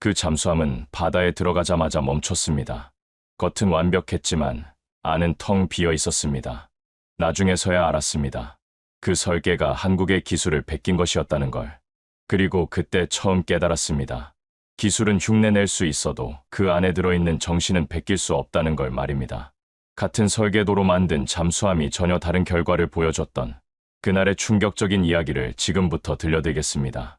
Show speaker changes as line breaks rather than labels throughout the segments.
그 잠수함은 바다에 들어가자마자 멈췄습니다. 겉은 완벽했지만 안은 텅 비어 있었습니다. 나중에서야 알았습니다. 그 설계가 한국의 기술을 베낀 것이었다는 걸. 그리고 그때 처음 깨달았습니다. 기술은 흉내낼 수 있어도 그 안에 들어있는 정신은 베낄 수 없다는 걸 말입니다. 같은 설계도로 만든 잠수함이 전혀 다른 결과를 보여줬던 그날의 충격적인 이야기를 지금부터 들려드리겠습니다.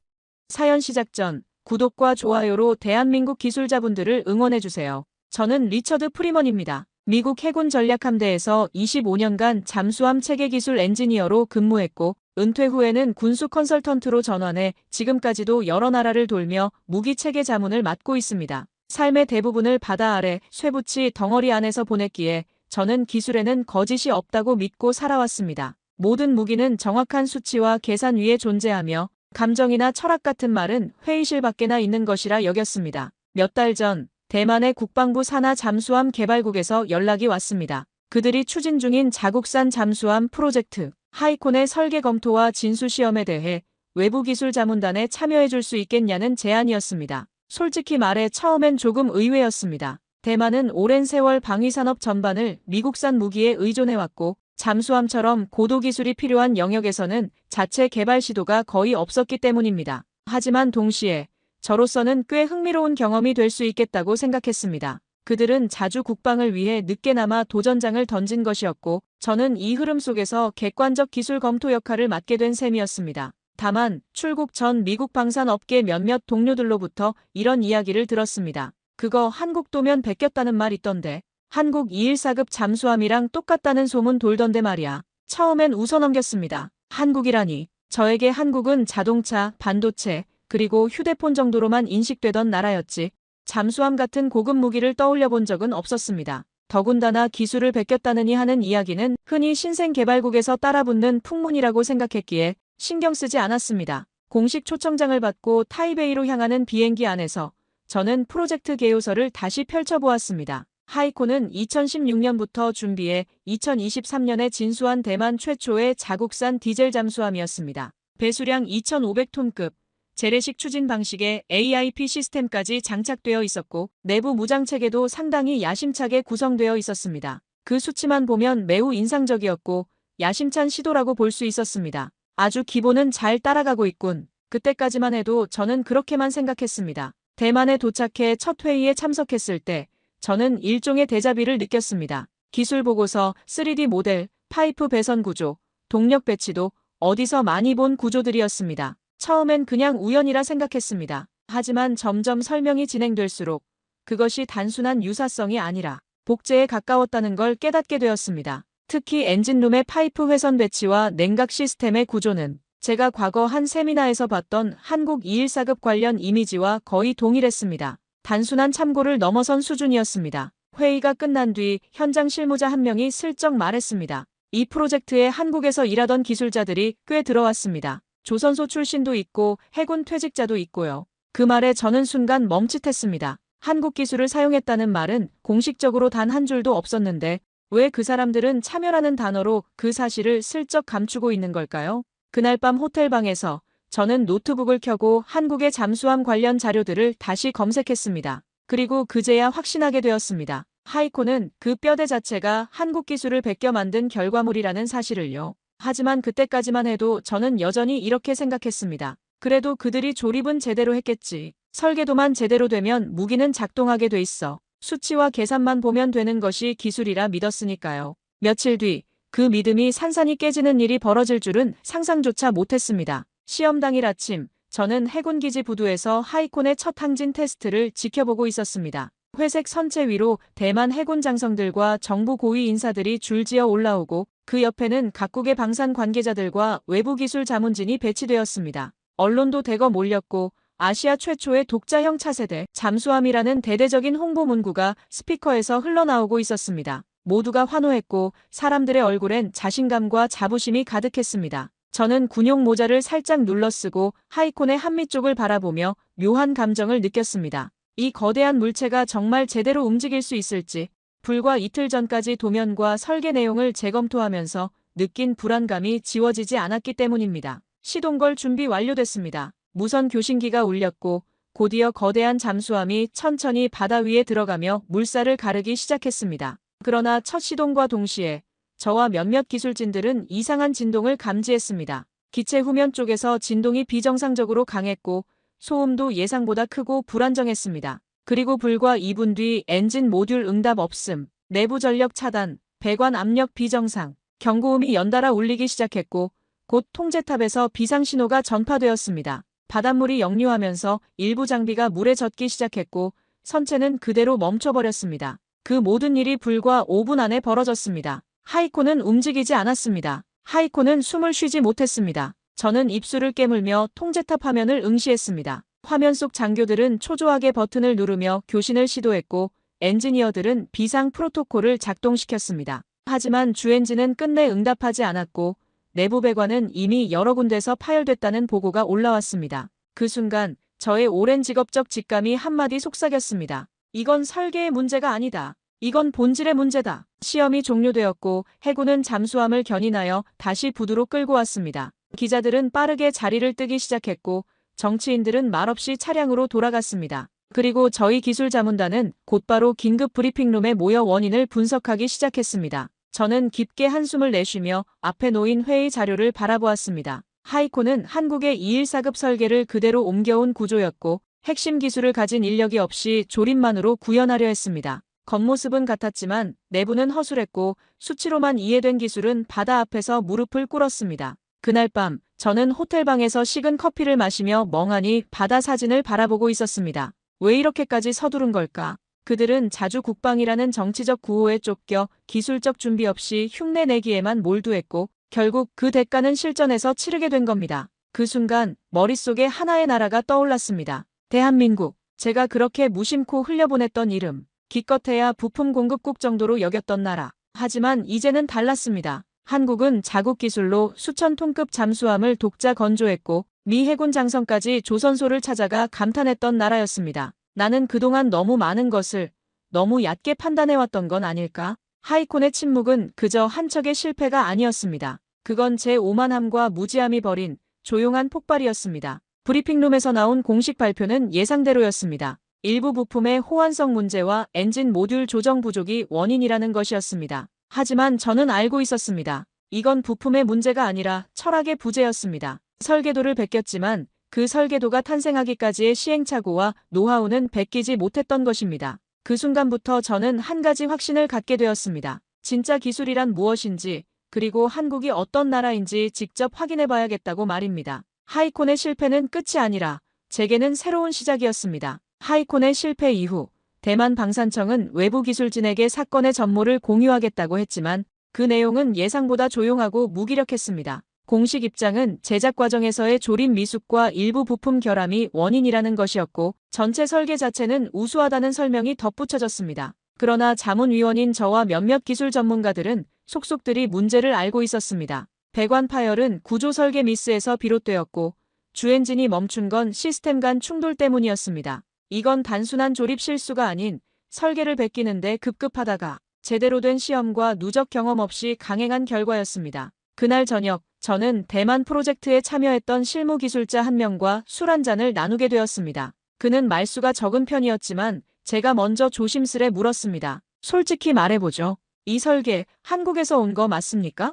사연 시작 전 구독과 좋아요로 대한민국 기술자분들을 응원해주세요. 저는 리처드 프리먼입니다. 미국 해군 전략함대에서 25년간 잠수함 체계 기술 엔지니어로 근무했고 은퇴 후에는 군수 컨설턴트로 전환해 지금까지도 여러 나라를 돌며 무기 체계 자문을 맡고 있습니다. 삶의 대부분을 바다 아래 쇠붙이 덩어리 안에서 보냈기에 저는 기술에는 거짓이 없다고 믿고 살아왔습니다. 모든 무기는 정확한 수치와 계산 위에 존재하며 감정이나 철학 같은 말은 회의실 밖에나 있는 것이라 여겼습니다. 몇 달 전 대만의 국방부 산하 잠수함 개발국에서 연락이 왔습니다. 그들이 추진 중인 자국산 잠수함 프로젝트 하이콘의 설계 검토와 진수 시험에 대해 외부 기술 자문단에 참여해 줄 수 있겠냐는 제안이었습니다. 솔직히 말해 처음엔 조금 의외였습니다. 대만은 오랜 세월 방위산업 전반을 미국산 무기에 의존해왔고 잠수함처럼 고도 기술이 필요한 영역에서는 자체 개발 시도가 거의 없었기 때문입니다. 하지만 동시에 저로서는 꽤 흥미로운 경험이 될 수 있겠다고 생각했습니다. 그들은 자주 국방을 위해 늦게나마 도전장을 던진 것이었고 저는 이 흐름 속에서 객관적 기술 검토 역할을 맡게 된 셈이었습니다. 다만 출국 전 미국 방산업계 몇몇 동료들로부터 이런 이야기를 들었습니다. 그거 한국 도면 베꼈다는 말 있던데. 한국 214급 잠수함이랑 똑같다는 소문 돌던데 말이야. 처음엔 웃어넘겼습니다. 한국이라니. 저에게 한국은 자동차, 반도체, 그리고 휴대폰 정도로만 인식되던 나라였지 잠수함 같은 고급 무기를 떠올려 본 적은 없었습니다. 더군다나 기술을 베꼈다느니 하는 이야기는 흔히 신생개발국에서 따라붙는 풍문이라고 생각했기에 신경 쓰지 않았습니다. 공식 초청장을 받고 타이베이로 향하는 비행기 안에서 저는 프로젝트 개요서를 다시 펼쳐보았습니다. 하이콘은 2016년부터 준비해 2023년에 진수한 대만 최초의 자국산 디젤 잠수함이었습니다. 배수량 2,500톤급, 재래식 추진 방식의 AIP 시스템까지 장착되어 있었고 내부 무장체계도 상당히 야심차게 구성되어 있었습니다. 그 수치만 보면 매우 인상적이었고 야심찬 시도라고 볼 수 있었습니다. 아주 기본은 잘 따라가고 있군. 그때까지만 해도 저는 그렇게만 생각했습니다. 대만에 도착해 첫 회의에 참석했을 때 저는 일종의 데자비를 느꼈습니다. 기술 보고서, 3D 모델, 파이프 배선 구조, 동력 배치도 어디서 많이 본 구조들이었습니다. 처음엔 그냥 우연이라 생각했습니다. 하지만 점점 설명이 진행될수록 그것이 단순한 유사성이 아니라 복제에 가까웠다는 걸 깨닫게 되었습니다. 특히 엔진룸의 파이프 회선 배치와 냉각 시스템의 구조는 제가 과거 한 세미나에서 봤던 한국 214급 관련 이미지와 거의 동일했습니다. 단순한 참고를 넘어선 수준이었습니다. 회의가 끝난 뒤 현장 실무자 한 명이 슬쩍 말했습니다. 이 프로젝트에 한국에서 일하던 기술자들이 꽤 들어왔습니다. 조선소 출신도 있고 해군 퇴직자도 있고요. 그 말에 저는 순간 멈칫했습니다. 한국 기술을 사용했다는 말은 공식적으로 단 한 줄도 없었는데 왜 그 사람들은 참여라는 단어로 그 사실을 슬쩍 감추고 있는 걸까요? 그날 밤 호텔방에서 저는 노트북을 켜고 한국의 잠수함 관련 자료들을 다시 검색했습니다. 그리고 그제야 확신하게 되었습니다. 하이콘은 그 뼈대 자체가 한국 기술을 베껴 만든 결과물이라는 사실을요. 하지만 그때까지만 해도 저는 여전히 이렇게 생각했습니다. 그래도 그들이 조립은 제대로 했겠지. 설계도만 제대로 되면 무기는 작동하게 돼 있어. 수치와 계산만 보면 되는 것이 기술이라 믿었으니까요. 며칠 뒤 그 믿음이 산산이 깨지는 일이 벌어질 줄은 상상조차 못했습니다. 시험 당일 아침, 저는 해군기지 부두에서 하이콘의 첫 항진 테스트를 지켜보고 있었습니다. 회색 선체 위로 대만 해군 장성들과 정부 고위 인사들이 줄지어 올라오고 그 옆에는 각국의 방산 관계자들과 외부 기술 자문진이 배치되었습니다. 언론도 대거 몰렸고 아시아 최초의 독자형 차세대 잠수함이라는 대대적인 홍보 문구가 스피커에서 흘러나오고 있었습니다. 모두가 환호했고 사람들의 얼굴엔 자신감과 자부심이 가득했습니다. 저는 군용 모자를 살짝 눌러쓰고 하이콘의 한미 쪽을 바라보며 묘한 감정을 느꼈습니다. 이 거대한 물체가 정말 제대로 움직일 수 있을지 불과 이틀 전까지 도면과 설계 내용을 재검토하면서 느낀 불안감이 지워지지 않았기 때문입니다. 시동걸 준비 완료됐습니다. 무선 교신기가 울렸고 곧이어 거대한 잠수함이 천천히 바다 위에 들어가며 물살을 가르기 시작했습니다. 그러나 첫 시동과 동시에 저와 몇몇 기술진들은 이상한 진동을 감지했습니다. 기체 후면 쪽에서 진동이 비정상적으로 강했고 소음도 예상보다 크고 불안정했습니다. 그리고 불과 2분 뒤 엔진 모듈 응답 없음, 내부 전력 차단, 배관 압력 비정상, 경고음이 연달아 울리기 시작했고 곧 통제탑에서 비상 신호가 전파되었습니다. 바닷물이 역류하면서 일부 장비가 물에 젖기 시작했고 선체는 그대로 멈춰버렸습니다. 그 모든 일이 불과 5분 안에 벌어졌습니다. 하이코는 움직이지 않았습니다. 하이코는 숨을 쉬지 못했습니다. 저는 입술을 깨물며 통제탑 화면을 응시했습니다. 화면 속 장교들은 초조하게 버튼을 누르며 교신을 시도했고 엔지니어들은 비상 프로토콜을 작동시켰습니다. 하지만 주엔진은 끝내 응답하지 않았고 내부 배관은 이미 여러 군데서 파열됐다는 보고가 올라왔습니다. 그 순간 저의 오랜 직업적 직감이 한마디 속삭였습니다. 이건 설계의 문제가 아니다. 이건 본질의 문제다. 시험이 종료되었고 해군은 잠수함을 견인하여 다시 부두로 끌고 왔습니다. 기자들은 빠르게 자리를 뜨기 시작했고 정치인들은 말없이 차량으로 돌아갔습니다. 그리고 저희 기술자문단은 곧바로 긴급 브리핑룸에 모여 원인을 분석하기 시작했습니다. 저는 깊게 한숨을 내쉬며 앞에 놓인 회의 자료를 바라보았습니다. 하이코는 한국의 214급 설계를 그대로 옮겨온 구조였고 핵심 기술을 가진 인력이 없이 조립만으로 구현하려 했습니다. 겉모습은 같았지만 내부는 허술했고 수치로만 이해된 기술은 바다 앞에서 무릎을 꿇었습니다. 그날 밤 저는 호텔방에서 식은 커피를 마시며 멍하니 바다 사진을 바라보고 있었습니다. 왜 이렇게까지 서두른 걸까? 그들은 자주 국방이라는 정치적 구호에 쫓겨 기술적 준비 없이 흉내내기에만 몰두했고 결국 그 대가는 실전에서 치르게 된 겁니다. 그 순간 머릿속에 하나의 나라가 떠올랐습니다. 대한민국. 제가 그렇게 무심코 흘려보냈던 이름. 기껏해야 부품 공급국 정도로 여겼던 나라. 하지만 이제는 달랐습니다. 한국은 자국 기술로 수천 톤급 잠수함을 독자 건조했고 미 해군 장성까지 조선소를 찾아가 감탄했던 나라였습니다. 나는 그동안 너무 많은 것을 너무 얕게 판단해왔던 건 아닐까? 하이콘의 침묵은 그저 한 척의 실패가 아니었습니다. 그건 제 오만함과 무지함이 벌인 조용한 폭발이었습니다. 브리핑룸에서 나온 공식 발표는 예상대로였습니다. 일부 부품의 호환성 문제와 엔진 모듈 조정 부족이 원인이라는 것이었습니다. 하지만 저는 알고 있었습니다. 이건 부품의 문제가 아니라 철학의 부재였습니다. 설계도를 베꼈지만 그 설계도가 탄생하기까지의 시행착오와 노하우는 베끼지 못했던 것입니다. 그 순간부터 저는 한 가지 확신을 갖게 되었습니다. 진짜 기술이란 무엇인지 그리고 한국이 어떤 나라인지 직접 확인해봐야겠다고 말입니다. 하이콘의 실패는 끝이 아니라 제게는 새로운 시작이었습니다. 하이콘의 실패 이후 대만 방산청은 외부 기술진에게 사건의 전모를 공유하겠다고 했지만 그 내용은 예상보다 조용하고 무기력했습니다. 공식 입장은 제작 과정에서의 조립 미숙과 일부 부품 결함이 원인이라는 것이었고 전체 설계 자체는 우수하다는 설명이 덧붙여졌습니다. 그러나 자문위원인 저와 몇몇 기술 전문가들은 속속들이 문제를 알고 있었습니다. 배관 파열은 구조 설계 미스에서 비롯되었고 주엔진이 멈춘 건 시스템 간 충돌 때문이었습니다. 이건 단순한 조립 실수가 아닌 설계를 베끼는데 급급하다가 제대로 된 시험과 누적 경험 없이 강행한 결과였습니다. 그날 저녁 저는 대만 프로젝트에 참여했던 실무 기술자 한 명과 술 한 잔을 나누게 되었습니다. 그는 말수가 적은 편이었지만 제가 먼저 조심스레 물었습니다. 솔직히 말해보죠. 이 설계 한국에서 온 거 맞습니까?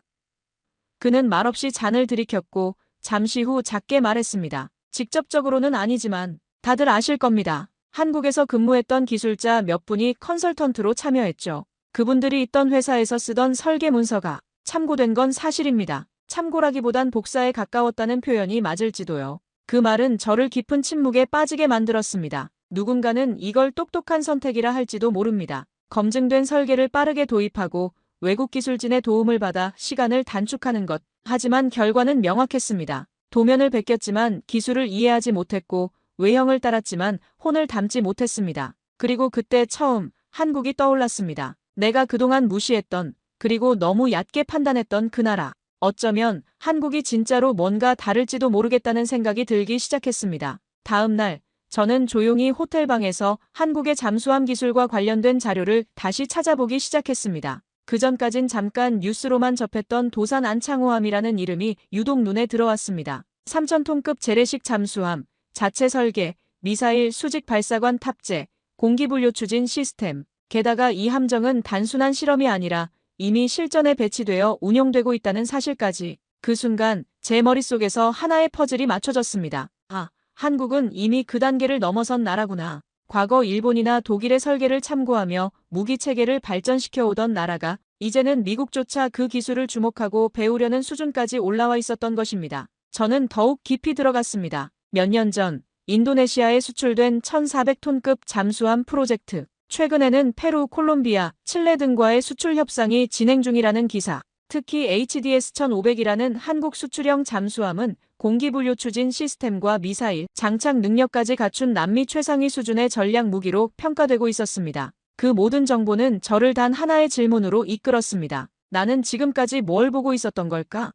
그는 말없이 잔을 들이켰고 잠시 후 작게 말했습니다. 직접적으로는 아니지만 다들 아실 겁니다. 한국에서 근무했던 기술자 몇 분이 컨설턴트로 참여했죠. 그분들이 있던 회사에서 쓰던 설계 문서가 참고된 건 사실입니다. 참고라기보단 복사에 가까웠다는 표현이 맞을지도요. 그 말은 저를 깊은 침묵에 빠지게 만들었습니다. 누군가는 이걸 똑똑한 선택이라 할지도 모릅니다. 검증된 설계를 빠르게 도입하고 외국 기술진의 도움을 받아 시간을 단축하는 것. 하지만 결과는 명확했습니다. 도면을 베꼈지만 기술을 이해하지 못했고 외형을 따랐지만 혼을 담지 못했습니다. 그리고 그때 처음 한국이 떠올랐습니다. 내가 그동안 무시했던 그리고 너무 얕게 판단했던 그 나라. 어쩌면 한국이 진짜로 뭔가 다를지도 모르겠다는 생각이 들기 시작했습니다. 다음 날 저는 조용히 호텔방에서 한국의 잠수함 기술과 관련된 자료를 다시 찾아보기 시작했습니다. 그전까진 잠깐 뉴스로만 접했던 도산 안창호함이라는 이름이 유독 눈에 들어왔습니다. 3,000톤급 재래식 잠수함, 자체 설계, 미사일 수직 발사관 탑재, 공기분류 추진 시스템. 게다가 이 함정은 단순한 실험이 아니라 이미 실전에 배치되어 운용되고 있다는 사실까지. 그 순간 제 머릿속에서 하나의 퍼즐이 맞춰졌습니다. 아, 한국은 이미 그 단계를 넘어선 나라구나. 과거 일본이나 독일의 설계를 참고하며 무기 체계를 발전시켜 오던 나라가 이제는 미국조차 그 기술을 주목하고 배우려는 수준까지 올라와 있었던 것입니다. 저는 더욱 깊이 들어갔습니다. 몇 년 전 인도네시아에 수출된 1,400톤급 잠수함 프로젝트. 최근에는 페루, 콜롬비아, 칠레 등과의 수출 협상이 진행 중이라는 기사. 특히 HDS-1500이라는 한국 수출형 잠수함은 공기분류 추진 시스템과 미사일, 장착 능력까지 갖춘 남미 최상위 수준의 전략 무기로 평가되고 있었습니다. 그 모든 정보는 저를 단 하나의 질문으로 이끌었습니다. 나는 지금까지 뭘 보고 있었던 걸까?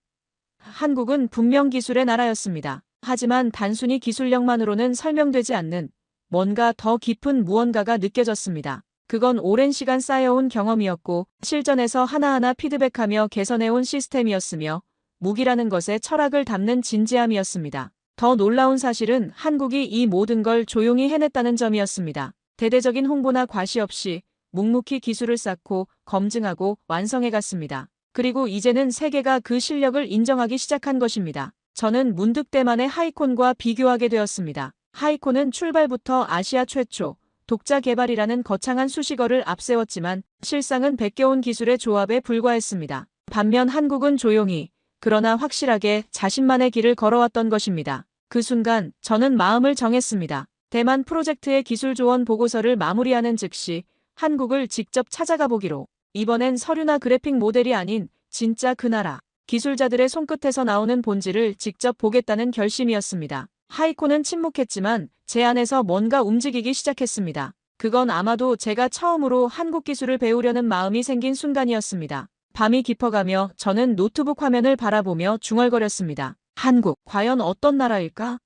한국은 분명 기술의 나라였습니다. 하지만 단순히 기술력만으로는 설명되지 않는 뭔가 더 깊은 무언가가 느껴졌습니다. 그건 오랜 시간 쌓여온 경험이었고 실전에서 하나하나 피드백하며 개선해온 시스템이었으며 무기라는 것에 철학을 담는 진지함이었습니다. 더 놀라운 사실은 한국이 이 모든 걸 조용히 해냈다는 점이었습니다. 대대적인 홍보나 과시 없이 묵묵히 기술을 쌓고 검증하고 완성해갔습니다. 그리고 이제는 세계가 그 실력을 인정하기 시작한 것입니다. 저는 문득 대만의 하이콘과 비교하게 되었습니다. 하이콘은 출발부터 아시아 최초, 독자 개발이라는 거창한 수식어를 앞세웠지만 실상은 베껴온 기술의 조합에 불과했습니다. 반면 한국은 조용히, 그러나 확실하게 자신만의 길을 걸어왔던 것입니다. 그 순간 저는 마음을 정했습니다. 대만 프로젝트의 기술 조언 보고서를 마무리하는 즉시 한국을 직접 찾아가 보기로. 이번엔 서류나 그래픽 모델이 아닌 진짜 그 나라, 기술자들의 손끝에서 나오는 본질을 직접 보겠다는 결심이었습니다. 하이콘은 침묵했지만 제 안에서 뭔가 움직이기 시작했습니다. 그건 아마도 제가 처음으로 한국 기술을 배우려는 마음이 생긴 순간이었습니다. 밤이 깊어가며 저는 노트북 화면을 바라보며 중얼거렸습니다. 한국, 과연 어떤 나라일까?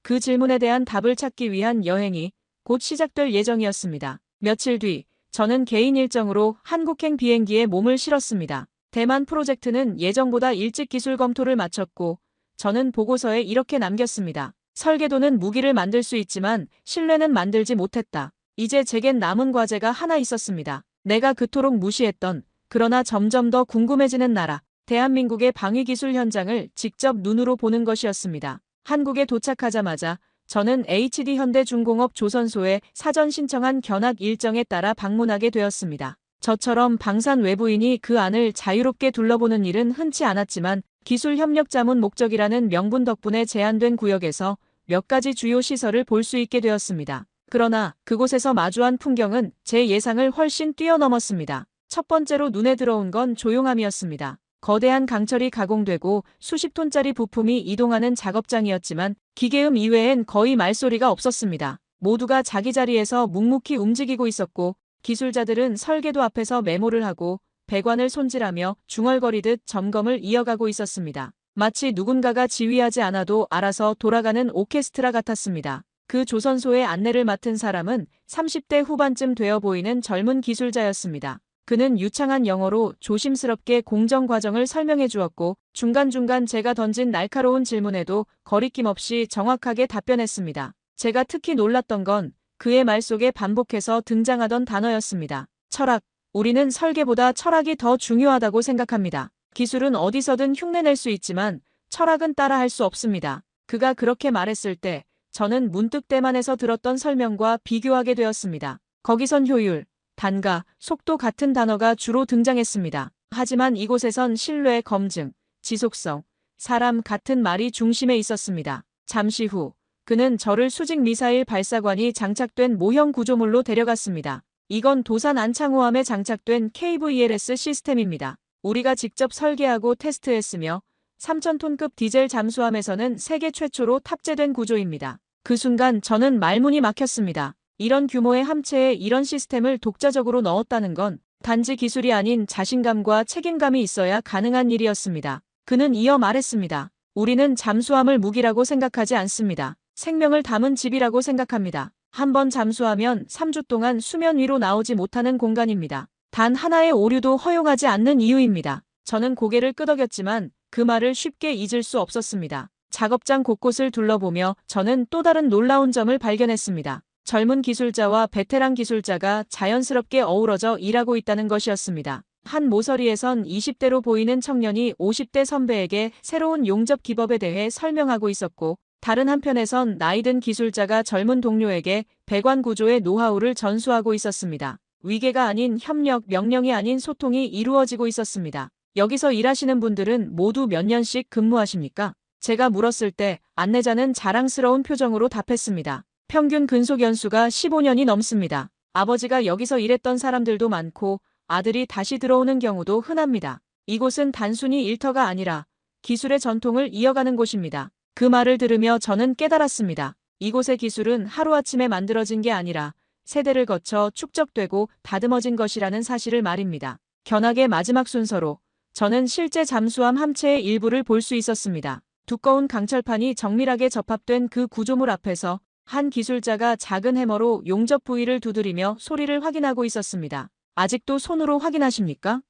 그 질문에 대한 답을 찾기 위한 여행이 곧 시작될 예정이었습니다. 며칠 뒤, 저는 개인 일정으로 한국행 비행기에 몸을 실었습니다. 대만 프로젝트는 예정보다 일찍 기술 검토를 마쳤고 저는 보고서에 이렇게 남겼습니다. 설계도는 무기를 만들 수 있지만 신뢰는 만들지 못했다. 이제 제겐 남은 과제가 하나 있었습니다. 내가 그토록 무시했던, 그러나 점점 더 궁금해지는 나라, 대한민국의 방위기술 현장을 직접 눈으로 보는 것이었습니다. 한국에 도착하자마자 저는 HD현대중공업 조선소에 사전 신청한 견학 일정에 따라 방문하게 되었습니다. 저처럼 방산 외부인이 그 안을 자유롭게 둘러보는 일은 흔치 않았지만 기술 협력 자문 목적이라는 명분 덕분에 제한된 구역에서 몇 가지 주요 시설을 볼 수 있게 되었습니다. 그러나 그곳에서 마주한 풍경은 제 예상을 훨씬 뛰어넘었습니다. 첫 번째로 눈에 들어온 건 조용함이었습니다. 거대한 강철이 가공되고 수십 톤짜리 부품이 이동하는 작업장이었지만 기계음 이외엔 거의 말소리가 없었습니다. 모두가 자기 자리에서 묵묵히 움직이고 있었고 기술자들은 설계도 앞에서 메모를 하고 배관을 손질하며 중얼거리듯 점검을 이어가고 있었습니다. 마치 누군가가 지휘하지 않아도 알아서 돌아가는 오케스트라 같았습니다. 그 조선소의 안내를 맡은 사람은 30대 후반쯤 되어 보이는 젊은 기술자였습니다. 그는 유창한 영어로 조심스럽게 공정 과정을 설명해 주었고 중간중간 제가 던진 날카로운 질문에도 거리낌 없이 정확하게 답변했습니다. 제가 특히 놀랐던 건 그의 말 속에 반복해서 등장하던 단어였습니다. 철학. 우리는 설계보다 철학이 더 중요하다고 생각합니다. 기술은 어디서든 흉내낼 수 있지만 철학은 따라할 수 없습니다. 그가 그렇게 말했을 때 저는 문득 대만에서 들었던 설명과 비교하게 되었습니다. 거기선 효율, 단가, 속도 같은 단어가 주로 등장했습니다. 하지만 이곳에선 신뢰, 검증, 지속성, 사람 같은 말이 중심에 있었습니다. 잠시 후 그는 저를 수직 미사일 발사관이 장착된 모형 구조물로 데려갔습니다. 이건 도산 안창호함에 장착된 KVLS 시스템입니다. 우리가 직접 설계하고 테스트했으며 3,000톤급 디젤 잠수함에서는 세계 최초로 탑재된 구조입니다. 그 순간 저는 말문이 막혔습니다. 이런 규모의 함체에 이런 시스템을 독자적으로 넣었다는 건 단지 기술이 아닌 자신감과 책임감이 있어야 가능한 일이었습니다. 그는 이어 말했습니다. 우리는 잠수함을 무기라고 생각하지 않습니다. 생명을 담은 집이라고 생각합니다. 한번 잠수하면 3주 동안 수면 위로 나오지 못하는 공간입니다. 단 하나의 오류도 허용하지 않는 이유입니다. 저는 고개를 끄덕였지만 그 말을 쉽게 잊을 수 없었습니다. 작업장 곳곳을 둘러보며 저는 또 다른 놀라운 점을 발견했습니다. 젊은 기술자와 베테랑 기술자가 자연스럽게 어우러져 일하고 있다는 것이었습니다. 한 모서리에선 20대로 보이는 청년이 50대 선배에게 새로운 용접 기법에 대해 설명하고 있었고, 다른 한편에선 나이든 기술자가 젊은 동료에게 배관 구조의 노하우를 전수하고 있었습니다. 위계가 아닌 협력, 명령이 아닌 소통이 이루어지고 있었습니다. 여기서 일하시는 분들은 모두 몇 년씩 근무하십니까? 제가 물었을 때 안내자는 자랑스러운 표정으로 답했습니다. 평균 근속 연수가 15년이 넘습니다. 아버지가 여기서 일했던 사람들도 많고 아들이 다시 들어오는 경우도 흔합니다. 이곳은 단순히 일터가 아니라 기술의 전통을 이어가는 곳입니다. 그 말을 들으며 저는 깨달았습니다. 이곳의 기술은 하루아침에 만들어진 게 아니라 세대를 거쳐 축적되고 다듬어진 것이라는 사실을 말입니다. 견학의 마지막 순서로 저는 실제 잠수함 함체의 일부를 볼 수 있었습니다. 두꺼운 강철판이 정밀하게 접합된 그 구조물 앞에서 한 기술자가 작은 해머로 용접 부위를 두드리며 소리를 확인하고 있었습니다. 아직도 손으로 확인하십니까?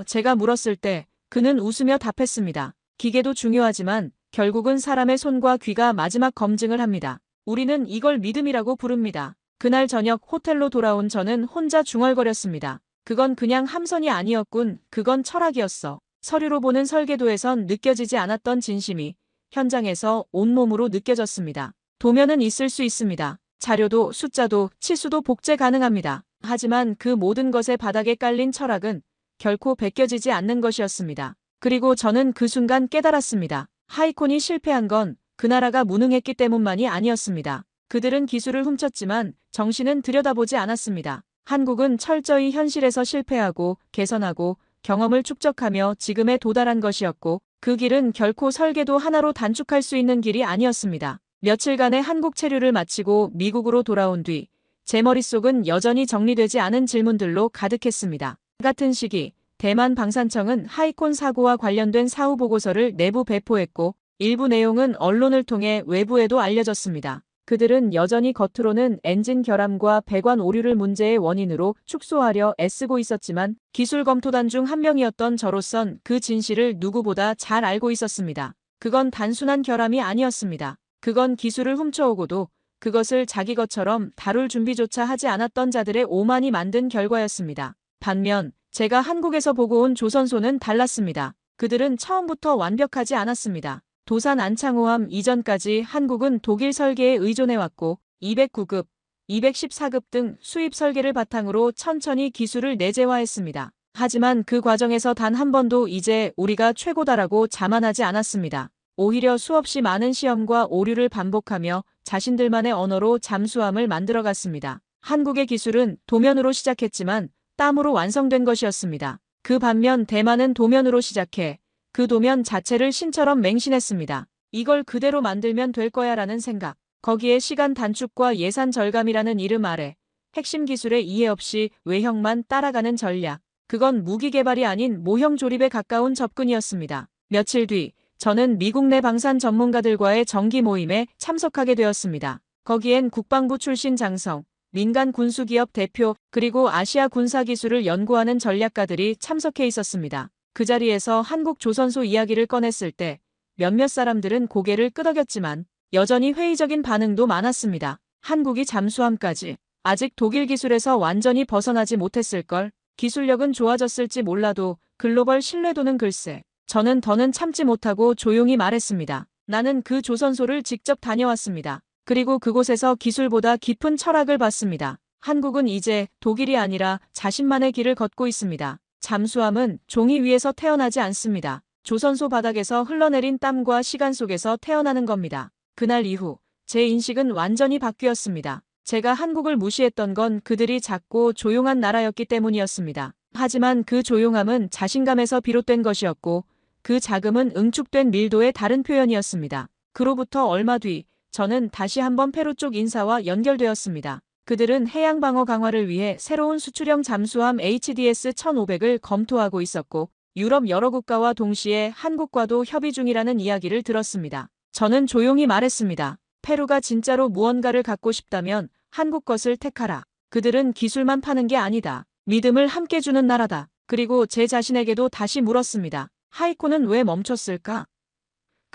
제가 물었을 때 그는 웃으며 답했습니다. 기계도 중요하지만 결국은 사람의 손과 귀가 마지막 검증을 합니다. 우리는 이걸 믿음이라고 부릅니다. 그날 저녁 호텔로 돌아온 저는 혼자 중얼거렸습니다. 그건 그냥 함선이 아니었군. 그건 철학이었어. 서류로 보는 설계도에선 느껴지지 않았던 진심이 현장에서 온몸으로 느껴졌습니다. 도면은 있을 수 있습니다. 자료도 숫자도 치수도 복제 가능합니다. 하지만 그 모든 것의 바닥에 깔린 철학은 결코 베껴지지 않는 것이었습니다. 그리고 저는 그 순간 깨달았습니다. 하이콘이 실패한 건 그 나라가 무능했기 때문만이 아니었습니다. 그들은 기술을 훔쳤지만 정신은 들여다보지 않았습니다. 한국은 철저히 현실에서 실패하고 개선하고 경험을 축적하며 지금에 도달한 것이었고, 그 길은 결코 설계도 하나로 단축할 수 있는 길이 아니었습니다. 며칠간의 한국 체류를 마치고 미국으로 돌아온 뒤 제 머릿속은 여전히 정리되지 않은 질문들로 가득했습니다. 같은 시기 대만 방산청은 하이콘 사고와 관련된 사후 보고서를 내부 배포했고, 일부 내용은 언론을 통해 외부에도 알려졌습니다. 그들은 여전히 겉으로는 엔진 결함과 배관 오류를 문제의 원인으로 축소하려 애쓰고 있었지만 기술검토단 중 한 명이었던 저로선 그 진실을 누구보다 잘 알고 있었습니다. 그건 단순한 결함이 아니었습니다. 그건 기술을 훔쳐오고도 그것을 자기 것처럼 다룰 준비조차 하지 않았던 자들의 오만이 만든 결과였습니다. 반면 제가 한국에서 보고 온 조선소는 달랐습니다. 그들은 처음부터 완벽하지 않았습니다. 도산 안창호함 이전까지 한국은 독일 설계에 의존해왔고 209급, 214급 등 수입 설계를 바탕으로 천천히 기술을 내재화했습니다. 하지만 그 과정에서 단 한 번도 이제 우리가 최고다라고 자만하지 않았습니다. 오히려 수없이 많은 시험과 오류를 반복하며 자신들만의 언어로 잠수함을 만들어갔습니다. 한국의 기술은 도면으로 시작했지만 땀으로 완성된 것이었습니다. 그 반면 대만은 도면으로 시작해 그 도면 자체를 신처럼 맹신했습니다. 이걸 그대로 만들면 될 거야 라는 생각. 거기에 시간 단축과 예산 절감이라는 이름 아래 핵심 기술의 이해 없이 외형만 따라가는 전략. 그건 무기 개발이 아닌 모형 조립에 가까운 접근이었습니다. 며칠 뒤 저는 미국 내 방산 전문가들과의 정기 모임에 참석하게 되었습니다. 거기엔 국방부 출신 장성, 민간 군수기업 대표, 그리고 아시아 군사기술을 연구하는 전략가들이 참석해 있었습니다. 그 자리에서 한국 조선소 이야기를 꺼냈을 때 몇몇 사람들은 고개를 끄덕였지만 여전히 회의적인 반응도 많았습니다. 한국이 잠수함까지 아직 독일 기술에서 완전히 벗어나지 못했을걸. 기술력은 좋아졌을지 몰라도 글로벌 신뢰도는 글쎄. 저는 더는 참지 못하고 조용히 말했습니다. 나는 그 조선소를 직접 다녀왔습니다. 그리고 그곳에서 기술보다 깊은 철학을 봤습니다. 한국은 이제 독일이 아니라 자신만의 길을 걷고 있습니다. 잠수함은 종이 위에서 태어나지 않습니다. 조선소 바닥에서 흘러내린 땀과 시간 속에서 태어나는 겁니다. 그날 이후 제 인식은 완전히 바뀌었습니다. 제가 한국을 무시했던 건 그들이 작고 조용한 나라였기 때문이었습니다. 하지만 그 조용함은 자신감에서 비롯된 것이었고 그 자금은 응축된 밀도의 다른 표현이었습니다. 그로부터 얼마 뒤 저는 다시 한번 페루 쪽 인사와 연결되었습니다. 그들은 해양 방어 강화를 위해 새로운 수출형 잠수함 HDS-1500을 검토하고 있었고 유럽 여러 국가와 동시에 한국과도 협의 중이라는 이야기를 들었습니다. 저는 조용히 말했습니다. 페루가 진짜로 무언가를 갖고 싶다면 한국 것을 택하라. 그들은 기술만 파는 게 아니다. 믿음을 함께 주는 나라다. 그리고 제 자신에게도 다시 물었습니다. 하이콘은 왜 멈췄을까?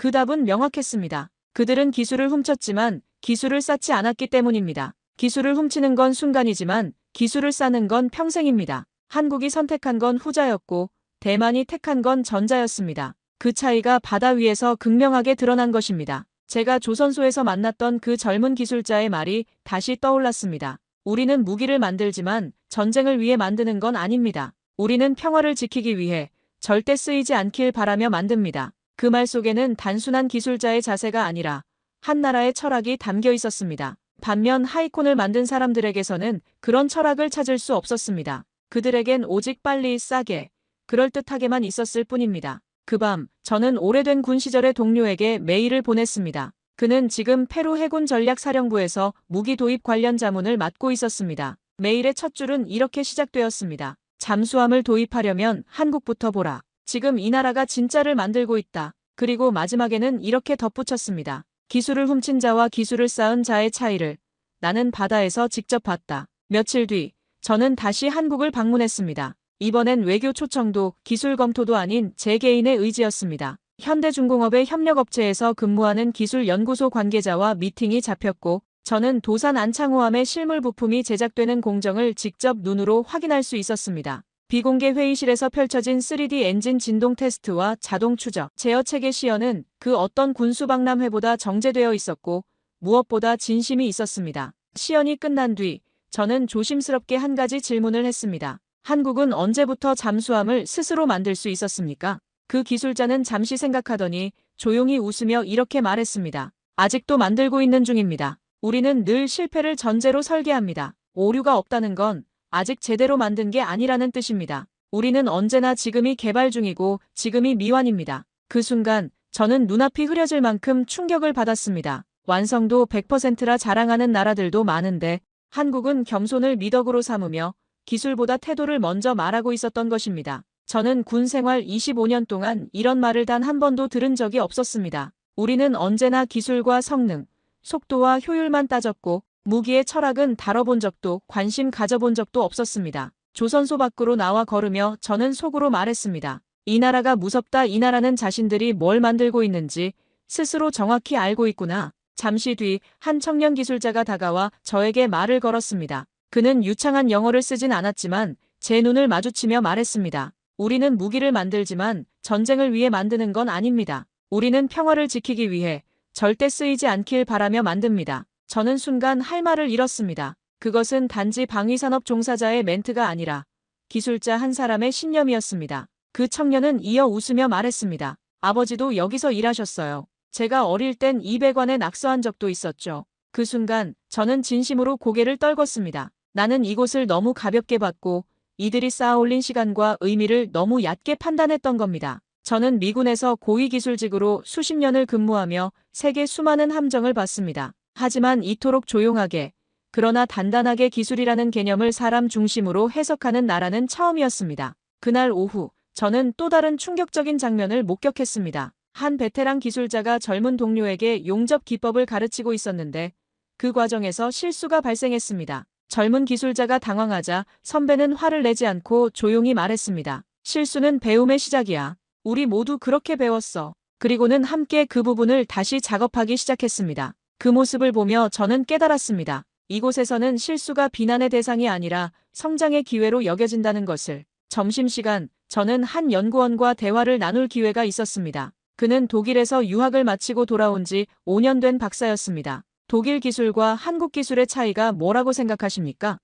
그 답은 명확했습니다. 그들은 기술을 훔쳤지만 기술을 쌓지 않았기 때문입니다. 기술을 훔치는 건 순간이지만 기술을 쌓는 건 평생입니다. 한국이 선택한 건 후자였고 대만이 택한 건 전자였습니다. 그 차이가 바다 위에서 극명하게 드러난 것입니다. 제가 조선소에서 만났던 그 젊은 기술자의 말이 다시 떠올랐습니다. 우리는 무기를 만들지만 전쟁을 위해 만드는 건 아닙니다. 우리는 평화를 지키기 위해 절대 쓰이지 않길 바라며 만듭니다. 그 말 속에는 단순한 기술자의 자세가 아니라 한 나라의 철학이 담겨 있었습니다. 반면 하이콘을 만든 사람들에게서는 그런 철학을 찾을 수 없었습니다. 그들에겐 오직 빨리 싸게 그럴듯하게만 있었을 뿐입니다. 그 밤 저는 오래된 군 시절의 동료에게 메일을 보냈습니다. 그는 지금 페루 해군 전략사령부에서 무기 도입 관련 자문을 맡고 있었습니다. 메일의 첫 줄은 이렇게 시작되었습니다. 잠수함을 도입하려면 한국부터 보라. 지금 이 나라가 진짜를 만들고 있다. 그리고 마지막에는 이렇게 덧붙였습니다. 기술을 훔친 자와 기술을 쌓은 자의 차이를 나는 바다에서 직접 봤다. 며칠 뒤 저는 다시 한국을 방문했습니다. 이번엔 외교 초청도 기술 검토도 아닌 제 개인의 의지였습니다. 현대중공업의 협력업체에서 근무하는 기술연구소 관계자와 미팅이 잡혔고 저는 도산 안창호함의 실물 부품이 제작되는 공정을 직접 눈으로 확인할 수 있었습니다. 비공개 회의실에서 펼쳐진 3D 엔진 진동 테스트와 자동 추적, 제어 체계 시연은 그 어떤 군수박람회보다 정제되어 있었고 무엇보다 진심이 있었습니다. 시연이 끝난 뒤 저는 조심스럽게 한 가지 질문을 했습니다. 한국은 언제부터 잠수함을 스스로 만들 수 있었습니까? 그 기술자는 잠시 생각하더니 조용히 웃으며 이렇게 말했습니다. 아직도 만들고 있는 중입니다. 우리는 늘 실패를 전제로 설계합니다. 오류가 없다는 건 아직 제대로 만든 게 아니라는 뜻입니다. 우리는 언제나 지금이 개발 중이고 지금이 미완입니다. 그 순간 저는 눈앞이 흐려질 만큼 충격을 받았습니다. 완성도 100%라 자랑하는 나라들도 많은데 한국은 겸손을 미덕으로 삼으며 기술보다 태도를 먼저 말하고 있었던 것입니다. 저는 군 생활 25년 동안 이런 말을 단 한 번도 들은 적이 없었습니다. 우리는 언제나 기술과 성능, 속도와 효율만 따졌고 무기의 철학은 다뤄본 적도 관심 가져본 적도 없었습니다. 조선소 밖으로 나와 걸으며 저는 속으로 말했습니다. 이 나라가 무섭다. 이 나라는 자신들이 뭘 만들고 있는지 스스로 정확히 알고 있구나. 잠시 뒤 한 청년 기술자가 다가와 저에게 말을 걸었습니다. 그는 유창한 영어를 쓰진 않았지만 제 눈을 마주치며 말했습니다. 우리는 무기를 만들지만 전쟁을 위해 만드는 건 아닙니다. 우리는 평화를 지키기 위해 절대 쓰이지 않길 바라며 만듭니다. 저는 순간 할 말을 잃었습니다. 그것은 단지 방위산업 종사자의 멘트가 아니라 기술자 한 사람의 신념이었습니다. 그 청년은 이어 웃으며 말했습니다. 아버지도 여기서 일하셨어요. 제가 어릴 땐 200원에 낙서한 적도 있었죠. 그 순간 저는 진심으로 고개를 떨궜습니다. 나는 이곳을 너무 가볍게 봤고 이들이 쌓아올린 시간과 의미를 너무 얕게 판단했던 겁니다. 저는 미군에서 고위기술직으로 수십 년을 근무하며 세계 수많은 함정을 봤습니다. 하지만 이토록 조용하게 그러나 단단하게 기술이라는 개념을 사람 중심으로 해석하는 나라는 처음이었습니다. 그날 오후 저는 또 다른 충격적인 장면을 목격했습니다. 한 베테랑 기술자가 젊은 동료에게 용접 기법을 가르치고 있었는데 그 과정에서 실수가 발생했습니다. 젊은 기술자가 당황하자 선배는 화를 내지 않고 조용히 말했습니다. 실수는 배움의 시작이야. 우리 모두 그렇게 배웠어. 그리고는 함께 그 부분을 다시 작업하기 시작했습니다. 그 모습을 보며 저는 깨달았습니다. 이곳에서는 실수가 비난의 대상이 아니라 성장의 기회로 여겨진다는 것을. 점심시간 저는 한 연구원과 대화를 나눌 기회가 있었습니다. 그는 독일에서 유학을 마치고 돌아온 지 5년 된 박사였습니다. 독일 기술과 한국 기술의 차이가 뭐라고 생각하십니까?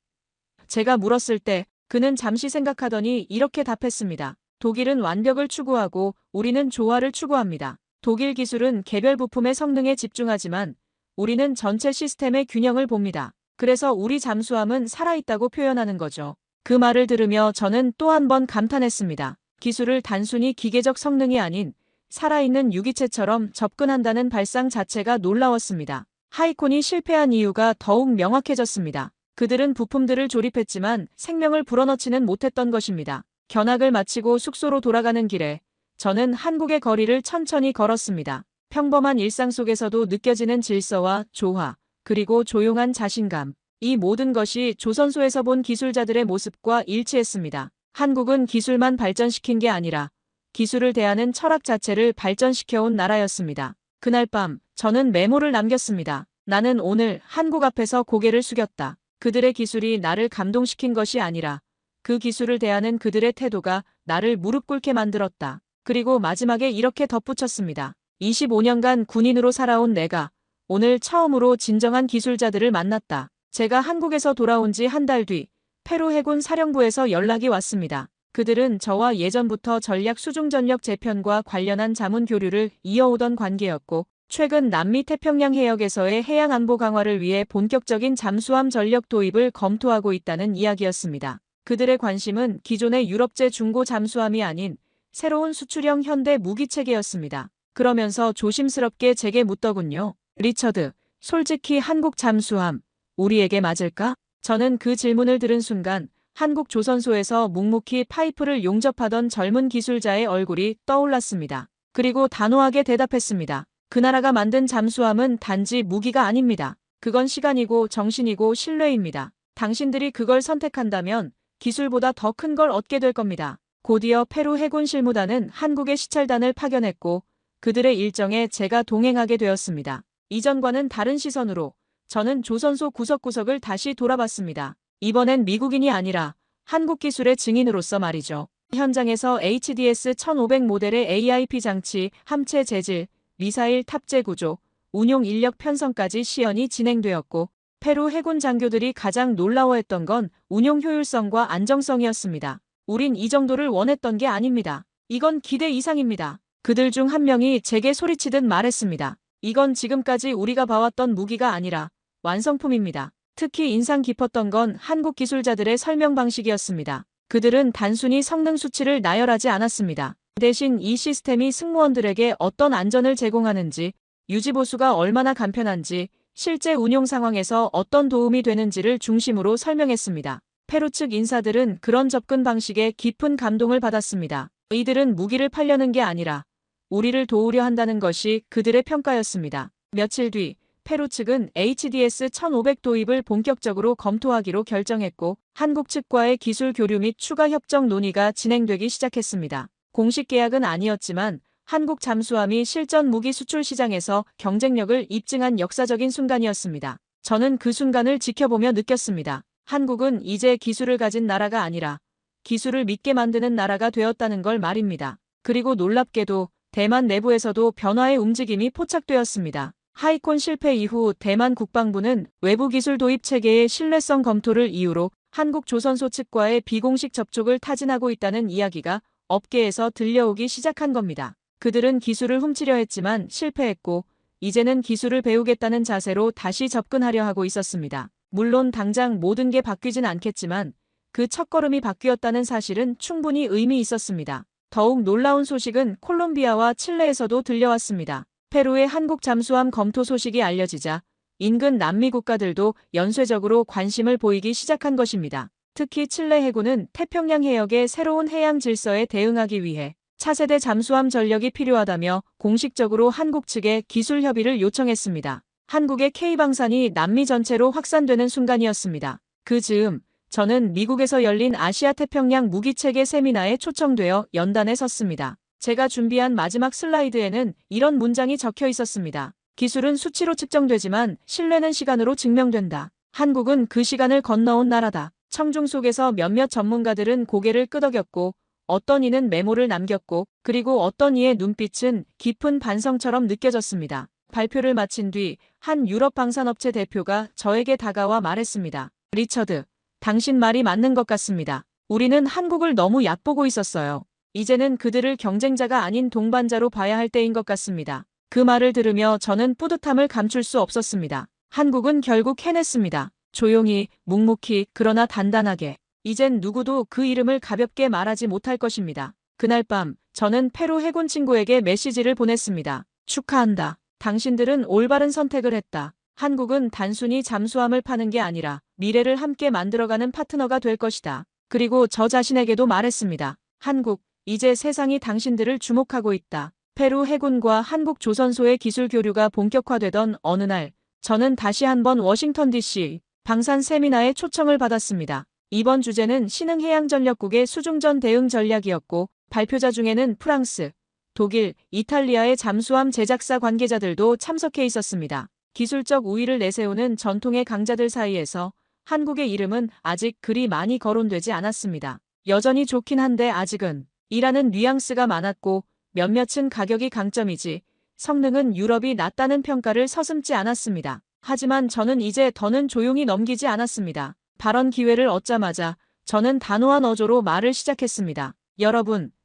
제가 물었을 때 그는 잠시 생각하더니 이렇게 답했습니다. 독일은 완벽을 추구하고 우리는 조화를 추구합니다. 독일 기술은 개별 부품의 성능에 집중하지만 우리는 전체 시스템의 균형을 봅니다. 그래서 우리 잠수함은 살아있다고 표현하는 거죠. 그 말을 들으며 저는 또 한 번 감탄했습니다. 기술을 단순히 기계적 성능이 아닌 살아있는 유기체처럼 접근한다는 발상 자체가 놀라웠습니다. 하이콘이 실패한 이유가 더욱 명확해졌습니다. 그들은 부품들을 조립했지만 생명을 불어넣지는 못했던 것입니다. 견학을 마치고 숙소로 돌아가는 길에 저는 한국의 거리를 천천히 걸었습니다. 평범한 일상 속에서도 느껴지는 질서와 조화, 그리고 조용한 자신감. 이 모든 것이 조선소에서 본 기술자들의 모습과 일치했습니다. 한국은 기술만 발전시킨 게 아니라 기술을 대하는 철학 자체를 발전시켜온 나라였습니다. 그날 밤 저는 메모를 남겼습니다. 나는 오늘 한국 앞에서 고개를 숙였다. 그들의 기술이 나를 감동시킨 것이 아니라 그 기술을 대하는 그들의 태도가 나를 무릎 꿇게 만들었다. 그리고 마지막에 이렇게 덧붙였습니다. 25년간 군인으로 살아온 내가 오늘 처음으로 진정한 기술자들을 만났다. 제가 한국에서 돌아온 지 한 달 뒤 페루 해군 사령부에서 연락이 왔습니다. 그들은 저와 예전부터 전략 수중전력 재편과 관련한 자문 교류를 이어오던 관계였고 최근 남미 태평양 해역에서의 해양 안보 강화를 위해 본격적인 잠수함 전력 도입을 검토하고 있다는 이야기였습니다. 그들의 관심은 기존의 유럽제 중고 잠수함이 아닌 새로운 수출형 현대 무기체계였습니다. 그러면서 조심스럽게 제게 묻더군요. 리처드, 솔직히 한국 잠수함, 우리에게 맞을까? 저는 그 질문을 들은 순간 한국 조선소에서 묵묵히 파이프를 용접하던 젊은 기술자의 얼굴이 떠올랐습니다. 그리고 단호하게 대답했습니다. 그 나라가 만든 잠수함은 단지 무기가 아닙니다. 그건 시간이고 정신이고 신뢰입니다. 당신들이 그걸 선택한다면 기술보다 더 큰 걸 얻게 될 겁니다. 곧이어 페루 해군 실무단은 한국의 시찰단을 파견했고 그들의 일정에 제가 동행하게 되었습니다. 이전과는 다른 시선으로 저는 조선소 구석구석을 다시 돌아봤습니다. 이번엔 미국인이 아니라 한국 기술의 증인으로서 말이죠. 현장에서 HDS-1500 모델의 AIP 장치, 함체 재질, 미사일 탑재 구조, 운용 인력 편성까지 시연이 진행되었고 페루 해군 장교들이 가장 놀라워했던 건 운용 효율성과 안정성이었습니다. 우린 이 정도를 원했던 게 아닙니다. 이건 기대 이상입니다. 그들 중 한 명이 제게 소리치듯 말했습니다. 이건 지금까지 우리가 봐왔던 무기가 아니라 완성품입니다. 특히 인상 깊었던 건 한국 기술자들의 설명 방식이었습니다. 그들은 단순히 성능 수치를 나열하지 않았습니다. 대신 이 시스템이 승무원들에게 어떤 안전을 제공하는지, 유지보수가 얼마나 간편한지, 실제 운용 상황에서 어떤 도움이 되는지를 중심으로 설명했습니다. 페루 측 인사들은 그런 접근 방식에 깊은 감동을 받았습니다. 이들은 무기를 팔려는 게 아니라 우리를 도우려 한다는 것이 그들의 평가였습니다. 며칠 뒤 페루 측은 HDS-1500 도입을 본격적으로 검토하기로 결정했고 한국 측과의 기술 교류 및 추가 협정 논의가 진행되기 시작했습니다. 공식 계약은 아니었지만 한국 잠수함이 실전 무기 수출 시장에서 경쟁력을 입증한 역사적인 순간이었습니다. 저는 그 순간을 지켜보며 느꼈습니다. 한국은 이제 기술을 가진 나라가 아니라 기술을 믿게 만드는 나라가 되었다는 걸 말입니다. 그리고 놀랍게도 대만 내부에서도 변화의 움직임이 포착되었습니다. 하이콘 실패 이후 대만 국방부는 외부 기술 도입 체계의 신뢰성 검토를 이유로 한국 조선소 측과의 비공식 접촉을 타진하고 있다는 이야기가 업계에서 들려오기 시작한 겁니다. 그들은 기술을 훔치려 했지만 실패했고 이제는 기술을 배우겠다는 자세로 다시 접근하려 하고 있었습니다. 물론 당장 모든 게 바뀌진 않겠지만 그 첫걸음이 바뀌었다는 사실은 충분히 의미 있었습니다. 더욱 놀라운 소식은 콜롬비아와 칠레에서도 들려왔습니다. 페루의 한국 잠수함 검토 소식이 알려지자 인근 남미 국가들도 연쇄적으로 관심을 보이기 시작한 것입니다. 특히 칠레 해군은 태평양 해역의 새로운 해양 질서에 대응하기 위해 차세대 잠수함 전력이 필요하다며 공식적으로 한국 측에 기술 협의를 요청했습니다. 한국의 K방산이 남미 전체로 확산되는 순간이었습니다. 그 즈음 저는 미국에서 열린 아시아 태평양 무기체계 세미나에 초청되어 연단에 섰습니다. 제가 준비한 마지막 슬라이드에는 이런 문장이 적혀 있었습니다. 기술은 수치로 측정되지만 신뢰는 시간으로 증명된다. 한국은 그 시간을 건너온 나라다. 청중 속에서 몇몇 전문가들은 고개를 끄덕였고 어떤 이는 메모를 남겼고 그리고 어떤 이의 눈빛은 깊은 반성처럼 느껴졌습니다. 발표를 마친 뒤 한 유럽 방산업체 대표가 저에게 다가와 말했습니다. 리처드, 당신 말이 맞는 것 같습니다. 우리는 한국을 너무 얕보고 있었어요. 이제는 그들을 경쟁자가 아닌 동반자로 봐야 할 때인 것 같습니다. 그 말을 들으며 저는 뿌듯함을 감출 수 없었습니다. 한국은 결국 해냈습니다. 조용히, 묵묵히, 그러나 단단하게. 이젠 누구도 그 이름을 가볍게 말하지 못할 것입니다. 그날 밤 저는 페루 해군 친구에게 메시지를 보냈습니다. 축하한다. 당신들은 올바른 선택을 했다. 한국은 단순히 잠수함을 파는 게 아니라 미래를 함께 만들어가는 파트너가 될 것이다. 그리고 저 자신에게도 말했습니다. 한국, 이제 세상이 당신들을 주목하고 있다. 페루 해군과 한국 조선소의 기술 교류가 본격화되던 어느 날, 저는 다시 한번 워싱턴 DC 방산 세미나에 초청을 받았습니다. 이번 주제는 신흥해양전력국의 수중전 대응 전략이었고 발표자 중에는 프랑스, 독일, 이탈리아의 잠수함 제작사 관계자들도 참석해 있었습니다. 기술적 우위를 내세우는 전통의 강자들 사이에서 한국의 이름은 아직 그리 많이 거론되지 않았습니다. 여전히 좋긴 한데 아직은 이라는 뉘앙스가 많았고 몇몇은 가격이 강점이지 성능은 유럽이 낫다는 평가를 서슴지 않았습니다. 하지만 저는 이제 더는 조용히 넘기지 않았습니다. 발언 기회를 얻자마자 저는 단호한 어조로 말을 시작했습니다.